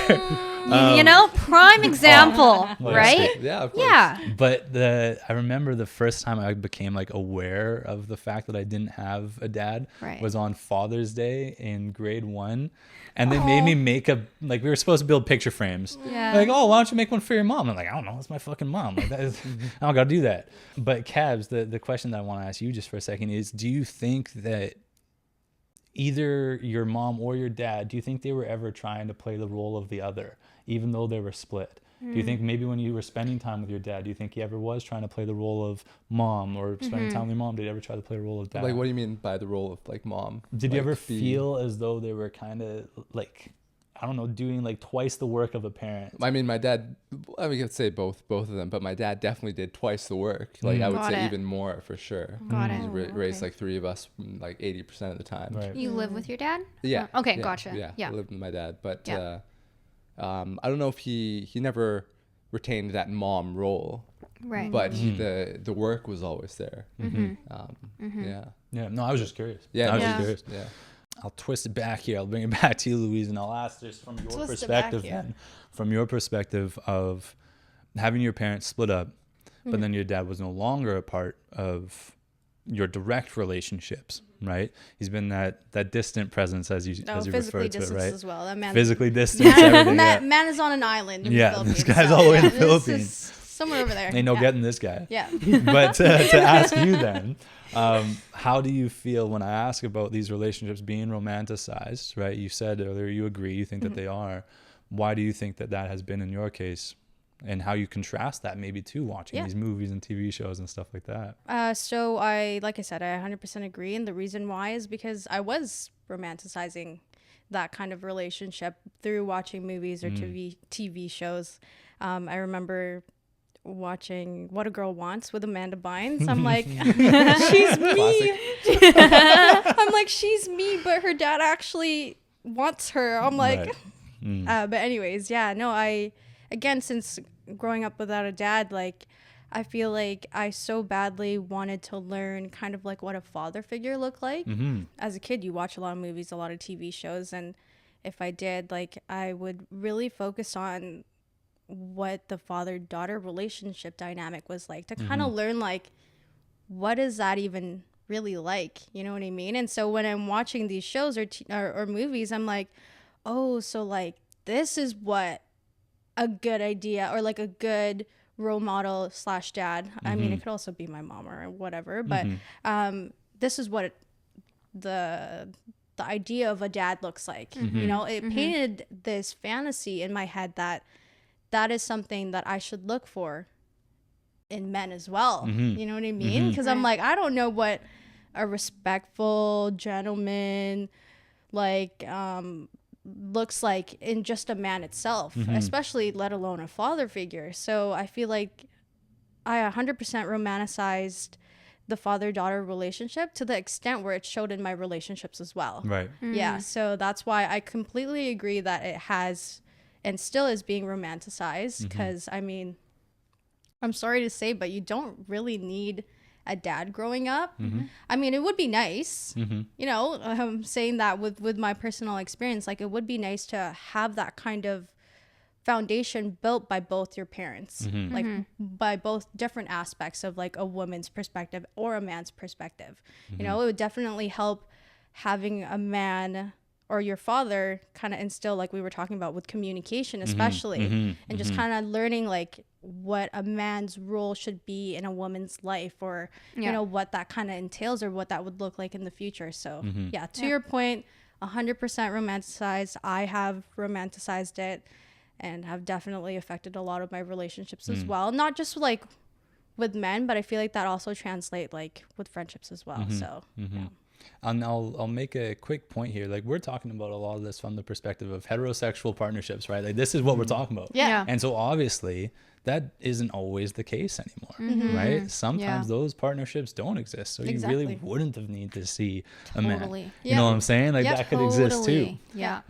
[SPEAKER 2] You know, prime example, right?
[SPEAKER 4] Yeah, of course.
[SPEAKER 2] Yeah.
[SPEAKER 1] But I remember the first time I became like aware of the fact that I didn't have a dad was on Father's Day in grade 1. And they made me make we were supposed to build picture frames.
[SPEAKER 2] Yeah.
[SPEAKER 1] Like, oh, why don't you make one for your mom? I'm like, I don't know, it's my fucking mom. Like, I don't gotta do that. But Cabs, the question that I want to ask you just for a second is, do you think that either your mom or your dad, do you think they were ever trying to play the role of the other, even though they were split? Do you think maybe when you were spending time with your dad, do you think he ever was trying to play the role of mom, or spending time with your mom? Did he ever try to play the role of dad?
[SPEAKER 4] Like, what do you mean by the role of like mom?
[SPEAKER 1] Did you ever feel as though they were kind of like, I don't know, doing like twice the work of a parent?
[SPEAKER 4] I mean, my dad, I mean, I could say both of them, but my dad definitely did twice the work. Like, I would say even more for sure.
[SPEAKER 2] Got it.
[SPEAKER 4] He raised like 3 of us like 80% of the time.
[SPEAKER 1] Right.
[SPEAKER 2] You live with your dad?
[SPEAKER 4] Yeah.
[SPEAKER 2] Okay,
[SPEAKER 4] yeah,
[SPEAKER 2] gotcha.
[SPEAKER 4] Yeah, I lived with my dad, but
[SPEAKER 2] Yeah.
[SPEAKER 4] I don't know if he never retained that mom role,
[SPEAKER 2] Right.
[SPEAKER 4] but the work was always there. Yeah.
[SPEAKER 1] Yeah, no, I was just curious.
[SPEAKER 4] Yeah,
[SPEAKER 1] I was
[SPEAKER 2] Yeah.
[SPEAKER 1] just curious.
[SPEAKER 4] Yeah.
[SPEAKER 1] I'll twist it back here. I'll bring it back to you, Louise, and I'll ask this from your perspective then. From your perspective of having your parents split up, but then your dad was no longer a part of your direct relationships, right? He's been that distant presence, as you refer to it, right?
[SPEAKER 3] As well. That man,
[SPEAKER 1] physically distant. Everything.
[SPEAKER 3] man is on an island. In the
[SPEAKER 1] Yeah,
[SPEAKER 3] Philippines,
[SPEAKER 1] this guy's all the way in the
[SPEAKER 3] this
[SPEAKER 1] Philippines.
[SPEAKER 3] is somewhere over there.
[SPEAKER 1] Ain't no getting this guy.
[SPEAKER 3] Yeah.
[SPEAKER 1] But to ask you then, how do you feel when I ask about these relationships being romanticized, right? You said earlier you agree, you think that they are. Why do you think that has been in your case? And how you contrast that maybe to watching these movies and TV shows and stuff like that.
[SPEAKER 3] So like I said, I 100% agree. And the reason why is because I was romanticizing that kind of relationship through watching movies or TV shows. I remember watching What a Girl Wants with Amanda Bynes. I'm like, she's me. I'm like, she's me, but her dad actually wants her. I'm like, but anyways, yeah, no, again, since growing up without a dad, like, I feel like I so badly wanted to learn kind of like what a father figure looked like. As a kid, you watch a lot of movies, a lot of TV shows, and if I did, like, I would really focus on what the father-daughter relationship dynamic was like, to kind of learn, like, what is that even really like? You know what I mean? And so when I'm watching these shows or movies, I'm like, oh, so like this is what a good idea or like a good role model / dad. I mean, it could also be my mom or whatever, but this is what the idea of a dad looks like. You know, it painted this fantasy in my head that is something that I should look for in men as well. You know what I mean? Because I'm like, I don't know what a respectful gentleman like looks like in just a man itself, especially let alone a father figure. So I feel like I 100% romanticized the father-daughter relationship to the extent where it showed in my relationships as well.
[SPEAKER 1] Right.
[SPEAKER 3] Yeah, so that's why I completely agree that it has and still is being romanticized, because I mean, I'm sorry to say, but you don't really need a dad growing up. I mean, it would be nice, you know, I'm saying that with my personal experience, like it would be nice to have that kind of foundation built by both your parents, like by both different aspects of like a woman's perspective or a man's perspective. You know, it would definitely help having a man or your father kind of instill, like we were talking about with communication, especially, and just kind of learning like what a man's role should be in a woman's life, or you know, what that kind of entails or what that would look like in the future. So yeah, to your point, 100% romanticized. I have romanticized it and have definitely affected a lot of my relationships as well. Not just like with men, but I feel like that also translate like with friendships as well. So yeah.
[SPEAKER 1] And I'll make a quick point here. Like, we're talking about a lot of this from the perspective of heterosexual partnerships, right? Like, this is what we're talking about.
[SPEAKER 2] Yeah.
[SPEAKER 1] And so obviously that isn't always the case anymore, right? Sometimes those partnerships don't exist. So you really wouldn't have need to see a man. You know what I'm saying? Like that could exist too.
[SPEAKER 2] Yeah.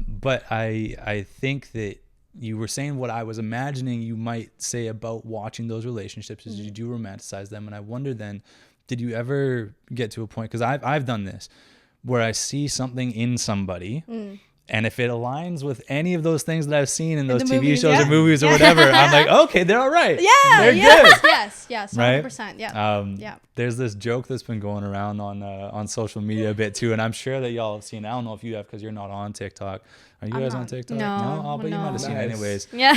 [SPEAKER 1] But I think that you were saying what I was imagining you might say about watching those relationships is you do romanticize them. And I wonder then, did you ever get to a point, because I've done this, where I see something in somebody, and if it aligns with any of those things that I've seen in those TV shows or movies or whatever, I'm like, okay, they're all right.
[SPEAKER 3] Yeah,
[SPEAKER 1] they're good.
[SPEAKER 3] Yes, 100%.
[SPEAKER 1] Right?
[SPEAKER 3] Yeah.
[SPEAKER 1] There's this joke that's been going around on social media a bit too, and I'm sure that y'all have seen. I don't know if you have, because you're not on TikTok. Are you guys on TikTok?
[SPEAKER 2] No.
[SPEAKER 1] Oh, but you might have seen it anyways.
[SPEAKER 2] Yeah.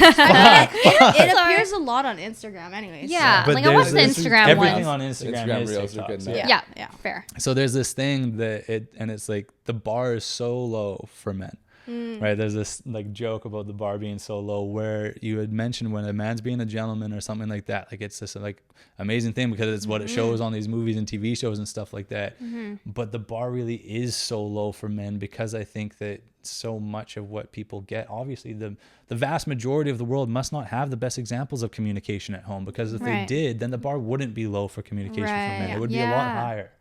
[SPEAKER 3] It appears a lot on Instagram anyways.
[SPEAKER 2] Yeah,
[SPEAKER 1] But
[SPEAKER 2] like I watched the
[SPEAKER 1] there's
[SPEAKER 2] Instagram
[SPEAKER 1] everything
[SPEAKER 2] one.
[SPEAKER 1] on Instagram is
[SPEAKER 4] Reels are
[SPEAKER 1] TikTok.
[SPEAKER 4] good
[SPEAKER 1] So-
[SPEAKER 4] enough.
[SPEAKER 2] Yeah, fair.
[SPEAKER 1] So there's this thing that it's like the bar is so low for men. Right, there's this like joke about the bar being so low, where you had mentioned when a man's being a gentleman or something like that, like it's this like amazing thing because it's what it shows on these movies and TV shows and stuff like that. But the bar really is so low for men, because I think that so much of what people get, obviously the vast majority of the world must not have the best examples of communication at home, because if they did, then the bar wouldn't be low for communication for men. It would be a lot higher.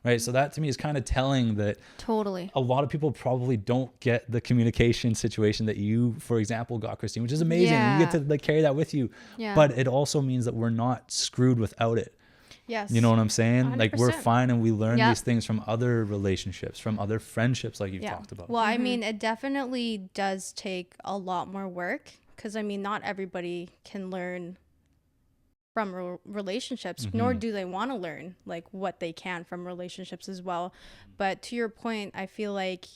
[SPEAKER 1] Right. So that to me is kind of telling that
[SPEAKER 2] Totally.
[SPEAKER 1] a lot of people probably don't get the communication situation that you, for example, got, Christine, which is amazing.
[SPEAKER 2] Yeah.
[SPEAKER 1] You get to like carry that with you.
[SPEAKER 2] Yeah.
[SPEAKER 1] But it also means that we're not screwed without it.
[SPEAKER 3] Yes.
[SPEAKER 1] You know what I'm saying? Like we're
[SPEAKER 3] 100%.
[SPEAKER 1] fine, and we learn
[SPEAKER 2] Yep.
[SPEAKER 1] these things from other relationships, from other friendships, like you've talked about.
[SPEAKER 3] Well, I mean, it definitely does take a lot more work, because I mean, not everybody can learn from relationships, nor do they want to learn like what they can from relationships as well. But to your point, I feel like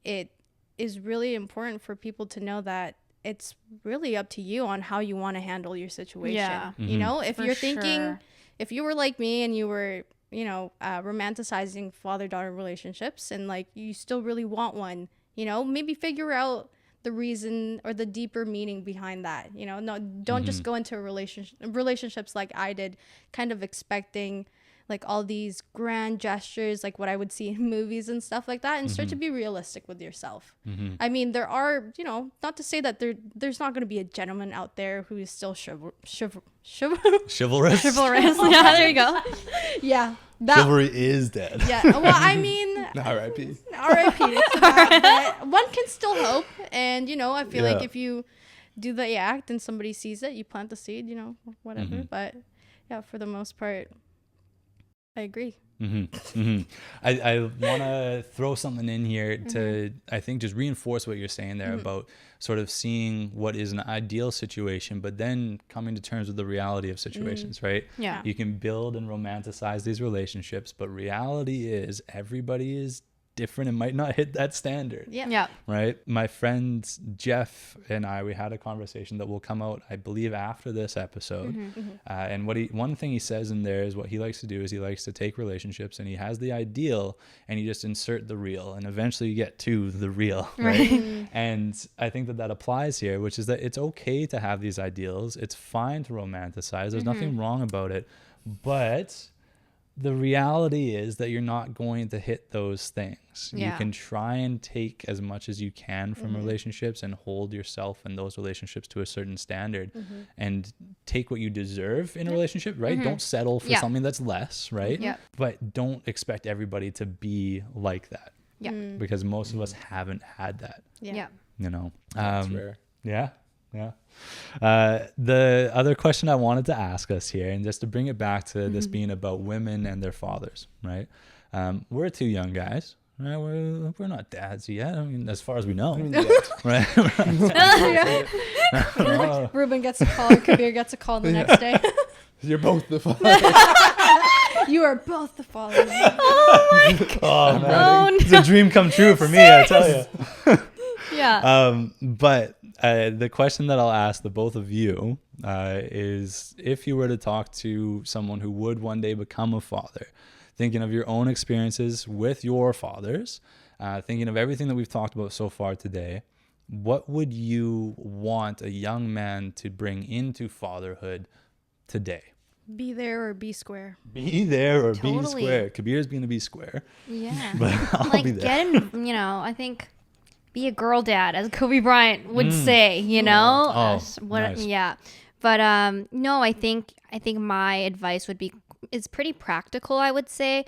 [SPEAKER 3] it is really important for people to know that it's really up to you on how you want to handle your situation.
[SPEAKER 2] Yeah.
[SPEAKER 3] You know, if
[SPEAKER 2] For
[SPEAKER 3] you're thinking,
[SPEAKER 2] sure.
[SPEAKER 3] if you were like me and you were, you know, romanticizing father-daughter relationships, and like you still really want one, you know, maybe figure out the reason or the deeper meaning behind that. You know, no, don't just go into relationships like I did, kind of expecting like all these grand gestures, like what I would see in movies and stuff like that, and start to be realistic with yourself. I mean, there are, you know, not to say that there's not going to be a gentleman out there who is still chivalrous.
[SPEAKER 1] Chivalrous?
[SPEAKER 2] Yeah, there you go.
[SPEAKER 3] Yeah.
[SPEAKER 1] Chivalry is dead.
[SPEAKER 3] Yeah. Well, I mean,
[SPEAKER 4] R.I.P.
[SPEAKER 3] R.I.P. to that, but one can still hope. And, you know, I feel like
[SPEAKER 1] Yeah.
[SPEAKER 3] if you do the act and somebody sees it, you plant the seed, you know, whatever. But yeah, for the most part, I agree.
[SPEAKER 1] I want to throw something in here to, I think, just reinforce what you're saying there about sort of seeing what is an ideal situation, but then coming to terms with the reality of situations, right?
[SPEAKER 2] Yeah.
[SPEAKER 1] You can build and romanticize these relationships, but reality is everybody is different and might not hit that standard.
[SPEAKER 2] Yeah.
[SPEAKER 1] Right. My friend Jeff and I, we had a conversation that will come out, I believe, after this episode. And one thing he says in there is what he likes to do is he likes to take relationships and he has the ideal and you just insert the real and eventually you get to the real. Right. And I think that applies here, which is that it's okay to have these ideals. It's fine to romanticize. There's nothing wrong about it. But the reality is that you're not going to hit those things.
[SPEAKER 2] Yeah.
[SPEAKER 1] You can try and take as much as you can from relationships and hold yourself and those relationships to a certain standard and take what you deserve in a relationship, right? Don't settle for something that's less, right? But don't expect everybody to be like that.
[SPEAKER 2] Yeah.
[SPEAKER 1] Because most of us haven't had that,
[SPEAKER 2] Yeah.
[SPEAKER 1] you know?
[SPEAKER 4] That's rare.
[SPEAKER 1] Yeah. The other question I wanted to ask us here, and just to bring it back to this being about women and their fathers, right? We're two young guys, right? We're not dads yet. I mean, as far as we know, right?
[SPEAKER 3] Reuben gets a call, or Kabir gets a call the next day.
[SPEAKER 4] You're both the father.
[SPEAKER 3] You are both the fathers.
[SPEAKER 1] Oh man, it's a dream come true for me, I tell you.
[SPEAKER 2] Yeah.
[SPEAKER 1] But the question that I'll ask the both of you is, if you were to talk to someone who would one day become a father, thinking of your own experiences with your fathers, thinking of everything that we've talked about so far today, what would you want a young man to bring into fatherhood today?
[SPEAKER 3] Be there or be square.
[SPEAKER 1] Be there or be
[SPEAKER 2] Totally.
[SPEAKER 1] square. Kabir's going to be square,
[SPEAKER 2] Yeah.
[SPEAKER 1] but I'll
[SPEAKER 2] Like
[SPEAKER 1] be there.
[SPEAKER 2] get him, you know, I think be a girl dad, as Kobe Bryant would say, you know?
[SPEAKER 1] Oh, nice.
[SPEAKER 2] Yeah. But no, I think my advice would be, it's pretty practical, I would say.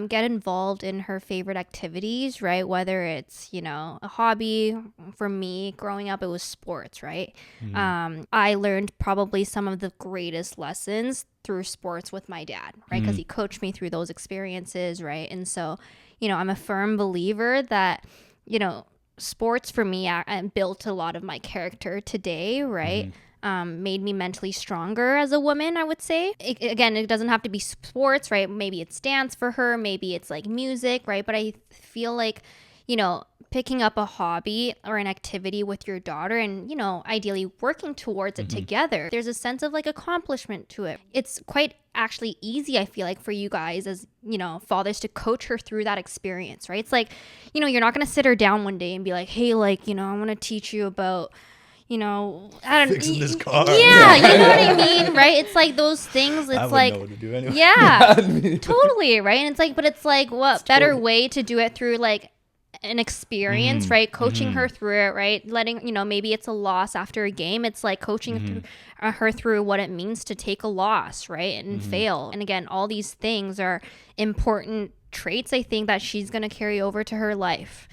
[SPEAKER 2] get involved in her favorite activities, right? Whether it's, you know, a hobby. For me, growing up, it was sports, right? I learned probably some of the greatest lessons through sports with my dad, right? Because he coached me through those experiences, right? And so, you know, I'm a firm believer that, you know, sports for me built a lot of my character today, right? Made me mentally stronger as a woman, I would say. Again, it doesn't have to be sports, right? Maybe it's dance for her, maybe it's like music, right? But I feel like, you know, picking up a hobby or an activity with your daughter and, you know, ideally working towards it together, there's a sense of like accomplishment to it. It's quite actually easy, I feel like, for you guys as, you know, fathers to coach her through that experience, right? It's like, you know, you're not going to sit her down one day and be like, hey, like, you know, I want to teach you about, you know, I don't
[SPEAKER 1] fixing this car.
[SPEAKER 2] Yeah, you know what I mean, right? It's like those things. It's
[SPEAKER 1] I would
[SPEAKER 2] like,
[SPEAKER 1] know what to do anyway.
[SPEAKER 2] yeah, totally, right? And it's like, but it's like, what better way to do it through like an experience, right? Coaching her through it, right? Letting, you know, maybe it's a loss after a game. It's like coaching her through what it means to take a loss, right? And fail. And again, all these things are important traits, I think, that she's going to carry over to her life.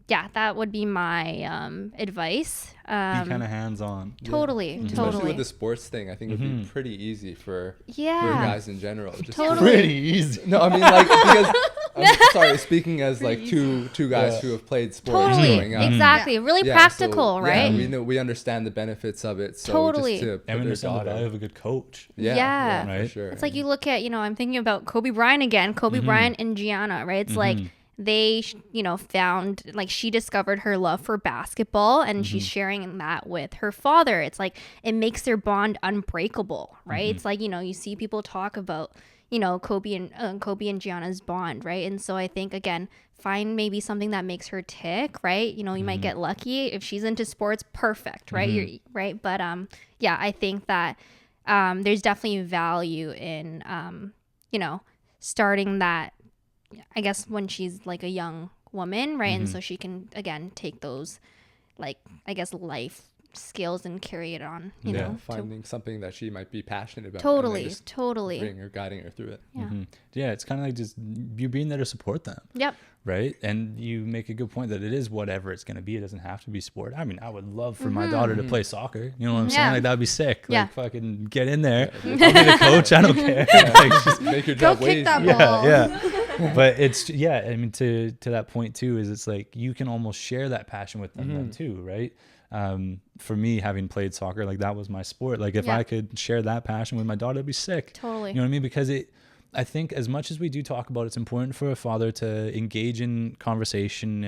[SPEAKER 2] Yeah, that would be my advice.
[SPEAKER 1] Be kind of hands-on.
[SPEAKER 2] Totally.
[SPEAKER 4] Especially with the sports thing, I think it would be pretty easy for guys in general. Just
[SPEAKER 1] Pretty easy.
[SPEAKER 4] No, I mean, like, because I'm sorry, speaking as like two guys who have played sports growing up.
[SPEAKER 2] Exactly. Really practical, right?
[SPEAKER 4] Yeah, we understand the benefits of it. So
[SPEAKER 2] Totally.
[SPEAKER 4] just to
[SPEAKER 1] And we understand the value of a good coach.
[SPEAKER 2] Yeah.
[SPEAKER 1] Right?
[SPEAKER 4] For sure.
[SPEAKER 2] It's like you look at, you know, I'm thinking about Kobe Bryant again. Kobe Bryant and Gianna, right? It's like they, you know, found, like, she discovered her love for basketball and she's sharing that with her father. It's like it makes their bond unbreakable, right? It's like, you know, you see people talk about, you know, Kobe and Gianna's bond, right? And so I think, again, find maybe something that makes her tick, right? You know, you might get lucky if she's into sports, perfect, right? You're right. But yeah, I think that there's definitely value in you know, starting that, I guess, when she's like a young woman, right? And so she can, again, take those, like, I guess, life skills and carry it on, you know,
[SPEAKER 4] finding something that she might be passionate about.
[SPEAKER 2] Totally.
[SPEAKER 4] Bring her, guiding her through it.
[SPEAKER 2] Yeah.
[SPEAKER 1] It's kind of like just you being there to support them.
[SPEAKER 2] Yep.
[SPEAKER 1] Right. And you make a good point that it is whatever it's going to be. It doesn't have to be sport. I mean, I would love for my daughter to play soccer. You know what I'm saying? Like, that'd be sick. Like, fucking get in there. I'll be the coach. I don't care. Like, just
[SPEAKER 4] make your job
[SPEAKER 3] kick that ball.
[SPEAKER 1] Yeah. But it's, I mean, to that point too, is it's like you can almost share that passion with them then too, right? For me, having played soccer, like, that was my sport. Like, if I could share that passion with my daughter, it'd be sick.
[SPEAKER 2] Totally.
[SPEAKER 1] You know what I mean? Because I think as much as we do talk about, it's important for a father to engage in conversation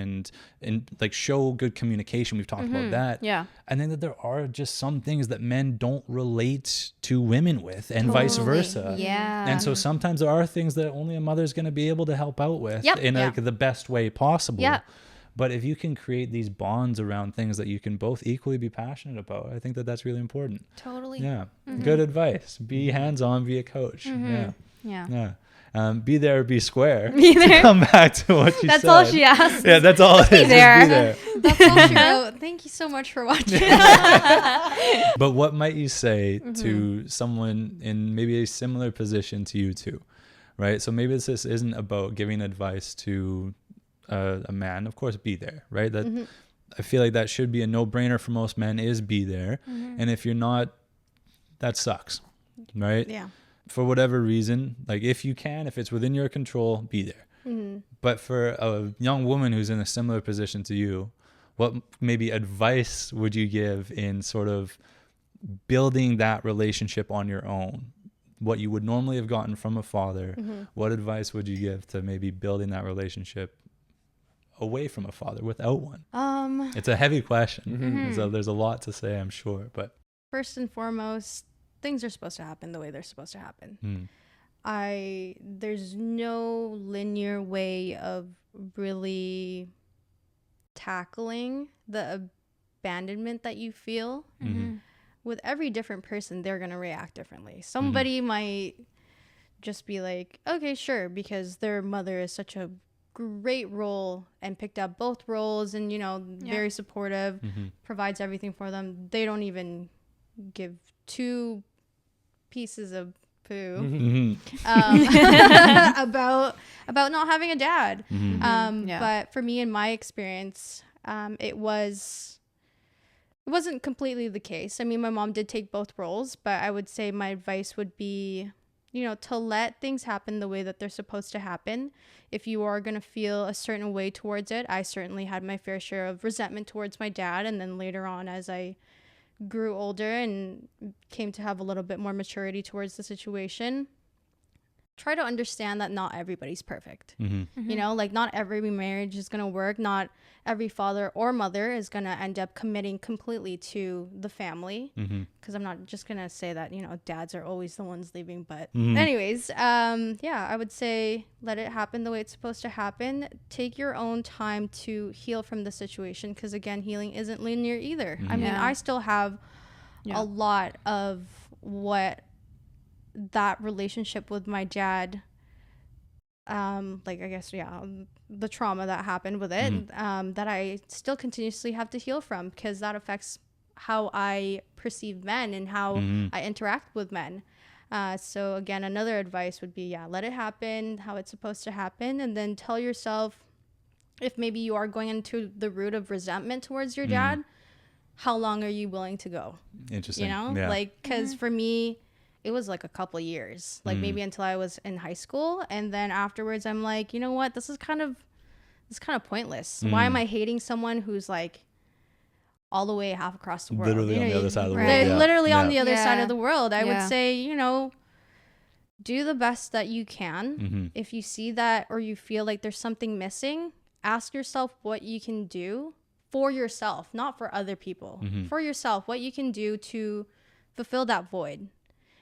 [SPEAKER 1] and like show good communication. We've talked about that.
[SPEAKER 2] Yeah.
[SPEAKER 1] I think that there are just some things that men don't relate to women with, and vice versa.
[SPEAKER 2] Yeah.
[SPEAKER 1] And so sometimes there are things that only a mother's going to be able to help out with in like the best way possible.
[SPEAKER 2] Yeah.
[SPEAKER 1] But if you can create these bonds around things that you can both equally be passionate about, I think that that's really important.
[SPEAKER 2] Totally.
[SPEAKER 1] Yeah. Good advice. Be hands-on, be a coach. Yeah. Be there, be square.
[SPEAKER 2] Be there.
[SPEAKER 1] Come back to what you said.
[SPEAKER 2] That's all she asked.
[SPEAKER 1] Yeah, that's all it is.
[SPEAKER 2] there.
[SPEAKER 1] Just be there.
[SPEAKER 3] That's all she wrote. Thank you so much for watching.
[SPEAKER 1] But what might you say to someone in maybe a similar position to you two, right? So maybe this isn't about giving advice to a man. Of course, be there, right? That I feel like that should be a no-brainer for most men, is be there. And if you're not, that sucks, right?
[SPEAKER 3] Yeah.
[SPEAKER 1] For whatever reason, like, if you can, if it's within your control, be there. But for a young woman who's in a similar position to you, what maybe advice would you give in sort of building that relationship on your own? What you would normally have gotten from a father, what advice would you give to maybe building that relationship away from a father without one? It's a heavy question. So there's a lot to say, I'm sure. But
[SPEAKER 3] First and foremost, things are supposed to happen the way they're supposed to happen. There's no linear way of really tackling the abandonment that you feel. With every different person, they're going to react differently. Somebody might just be like, okay, sure, because their mother is such a great role and picked up both roles and, you know, very supportive, provides everything for them. They don't even give two pieces of poo about not having a dad. But for me, in my experience, it wasn't completely the case. I mean, my mom did take both roles, but I would say my advice would be, to let things happen the way that they're supposed to happen. If you are going to feel a certain way towards it, I certainly had my fair share of resentment towards my dad. And then later on, as I grew older and came to have a little bit more maturity towards the situation, try to understand that not everybody's perfect. Like not every marriage is going to work. Not every father or mother is going to end up committing completely to the family. Because I'm not just going to say that, dads are always the ones leaving. But anyways, I would say let it happen the way it's supposed to happen. Take your own time to heal from the situation. Because again, healing isn't linear either. I mean, I still have a lot of what that relationship with my dad, the trauma that happened with it, that I still continuously have to heal from, because that affects how I perceive men and how I interact with men. So again, another advice would be, let it happen how it's supposed to happen. And then tell yourself, if maybe you are going into the root of resentment towards your dad, how long are you willing to go?
[SPEAKER 1] Interesting.
[SPEAKER 3] Because for me, it was like a couple years, maybe until I was in high school. And then afterwards I'm like, you know what, this is kind of pointless. Why am I hating someone who's like all the way half across the world?
[SPEAKER 1] Literally on the other side of the world.
[SPEAKER 3] Literally on the other side of the world. I would say, do the best that you can. If you see that, or you feel like there's something missing, ask yourself what you can do for yourself, not for other people, for yourself, what you can do to fulfill that void.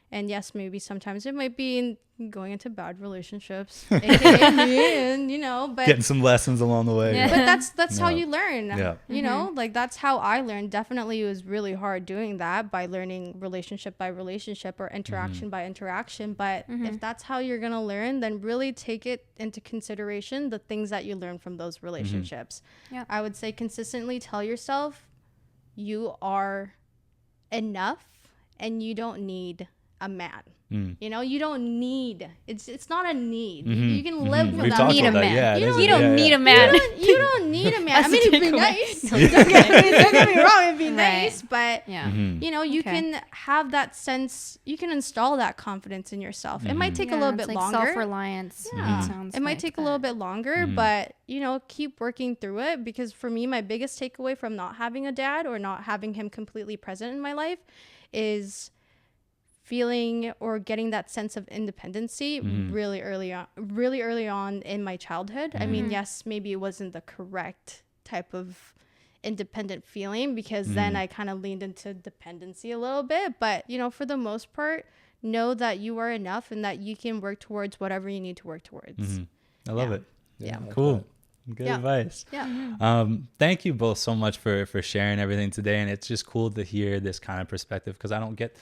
[SPEAKER 3] And yes, maybe sometimes it might be going into bad relationships, aka me, and but
[SPEAKER 1] getting some lessons along the way.
[SPEAKER 3] But that's how you learn. That's how I learned. Definitely, it was really hard doing that, by learning relationship by relationship or interaction by interaction. But if that's how you're gonna learn, then really take it into consideration, the things that you learn from those relationships. I would say consistently tell yourself you are enough and you don't need a man. You don't need, it's not a need. You can live without
[SPEAKER 2] need a man.
[SPEAKER 3] You don't need a man. You don't need a man. I mean, it'd be nice. Don't get me wrong, it'd be nice, but you can have that sense, you can install that confidence in yourself. It might take a little bit longer.
[SPEAKER 2] Self-reliance.
[SPEAKER 3] It might take a little bit longer, but keep working through it. Because for me, my biggest takeaway from not having a dad, or not having him completely present in my life, is feeling or getting that sense of independency really early on in my childhood. I mean, yes, maybe it wasn't the correct type of independent feeling, because then I kind of leaned into dependency a little bit. But, for the most part, know that you are enough and that you can work towards whatever you need to work towards.
[SPEAKER 1] I love it.
[SPEAKER 3] Yeah.
[SPEAKER 1] Cool. Good advice. Thank you both so much for sharing everything today. And it's just cool to hear this kind of perspective, because I don't get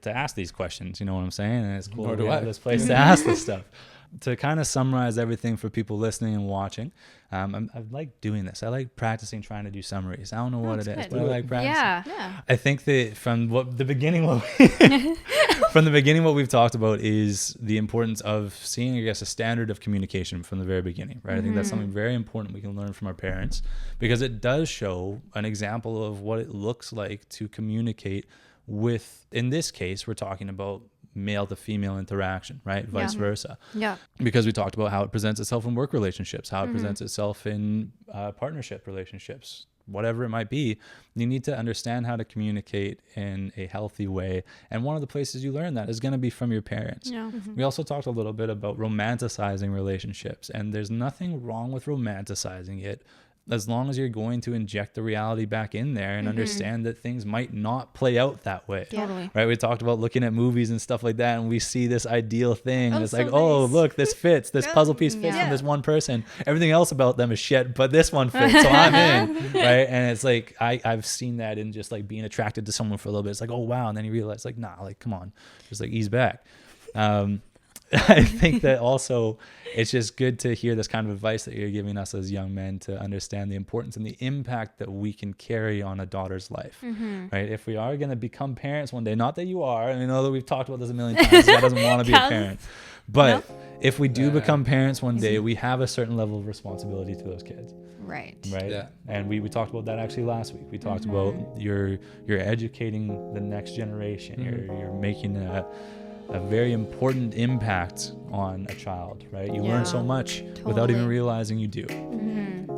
[SPEAKER 1] to ask these questions, you know what I'm saying? And it's cool to have this place to ask this stuff. To kind of summarize everything for people listening and watching, I like doing this. I like practicing trying to do summaries. I don't know what it is, but I like practicing. Yeah. I think that from the beginning, what we've talked about is the importance of seeing, I guess, a standard of communication from the very beginning, right? I think that's something very important we can learn from our parents, because it does show an example of what it looks like to communicate with, in this case, we're talking about male to female interaction, right? Vice versa. Yeah. Because we talked about how it presents itself in work relationships, how it presents itself in partnership relationships, whatever it might be. You need to understand how to communicate in a healthy way. And one of the places you learn that is going to be from your parents. Yeah. We also talked a little bit about romanticizing relationships, and there's nothing wrong with romanticizing it, as long as you're going to inject the reality back in there and understand that things might not play out that way. Totally. Right? We talked about looking at movies and stuff like that, and we see this ideal thing. It's like, oh, look, this fits. This puzzle piece fits from this one person. Everything else about them is shit, but this one fits, so I'm in. Right? And it's like, I've seen that in just like being attracted to someone for a little bit. It's like, oh, wow. And then you realize, like, nah, like, come on. Just like ease back. I think that also it's just good to hear this kind of advice that you're giving us as young men to understand the importance and the impact that we can carry on a daughter's life, right? If we are going to become parents one day, not that you are, and I know that we've talked about this a million times, God doesn't want to be a parent, but if we do become parents one day, we have a certain level of responsibility to those kids.
[SPEAKER 2] Right.
[SPEAKER 4] Yeah.
[SPEAKER 1] And we talked about that actually last week. We talked about you're educating the next generation. You're making a very important impact on a child, right? You learn so much without even realizing you do.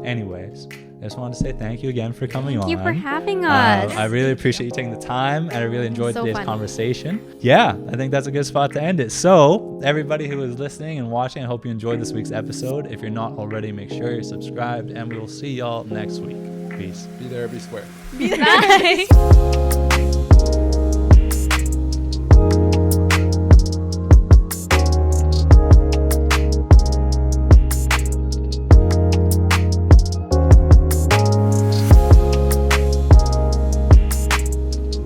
[SPEAKER 1] Anyways, I just wanted to say thank you again for coming on.
[SPEAKER 2] Thank you for having us.
[SPEAKER 1] I really appreciate you taking the time, and I really enjoyed today's
[SPEAKER 2] fun.
[SPEAKER 1] Conversation. Yeah, I think that's a good spot to end it. So everybody who is listening and watching, I hope you enjoyed this week's episode. If you're not already, make sure you're subscribed, and we will see y'all next week. Peace.
[SPEAKER 4] Be there, be square.
[SPEAKER 2] Bye.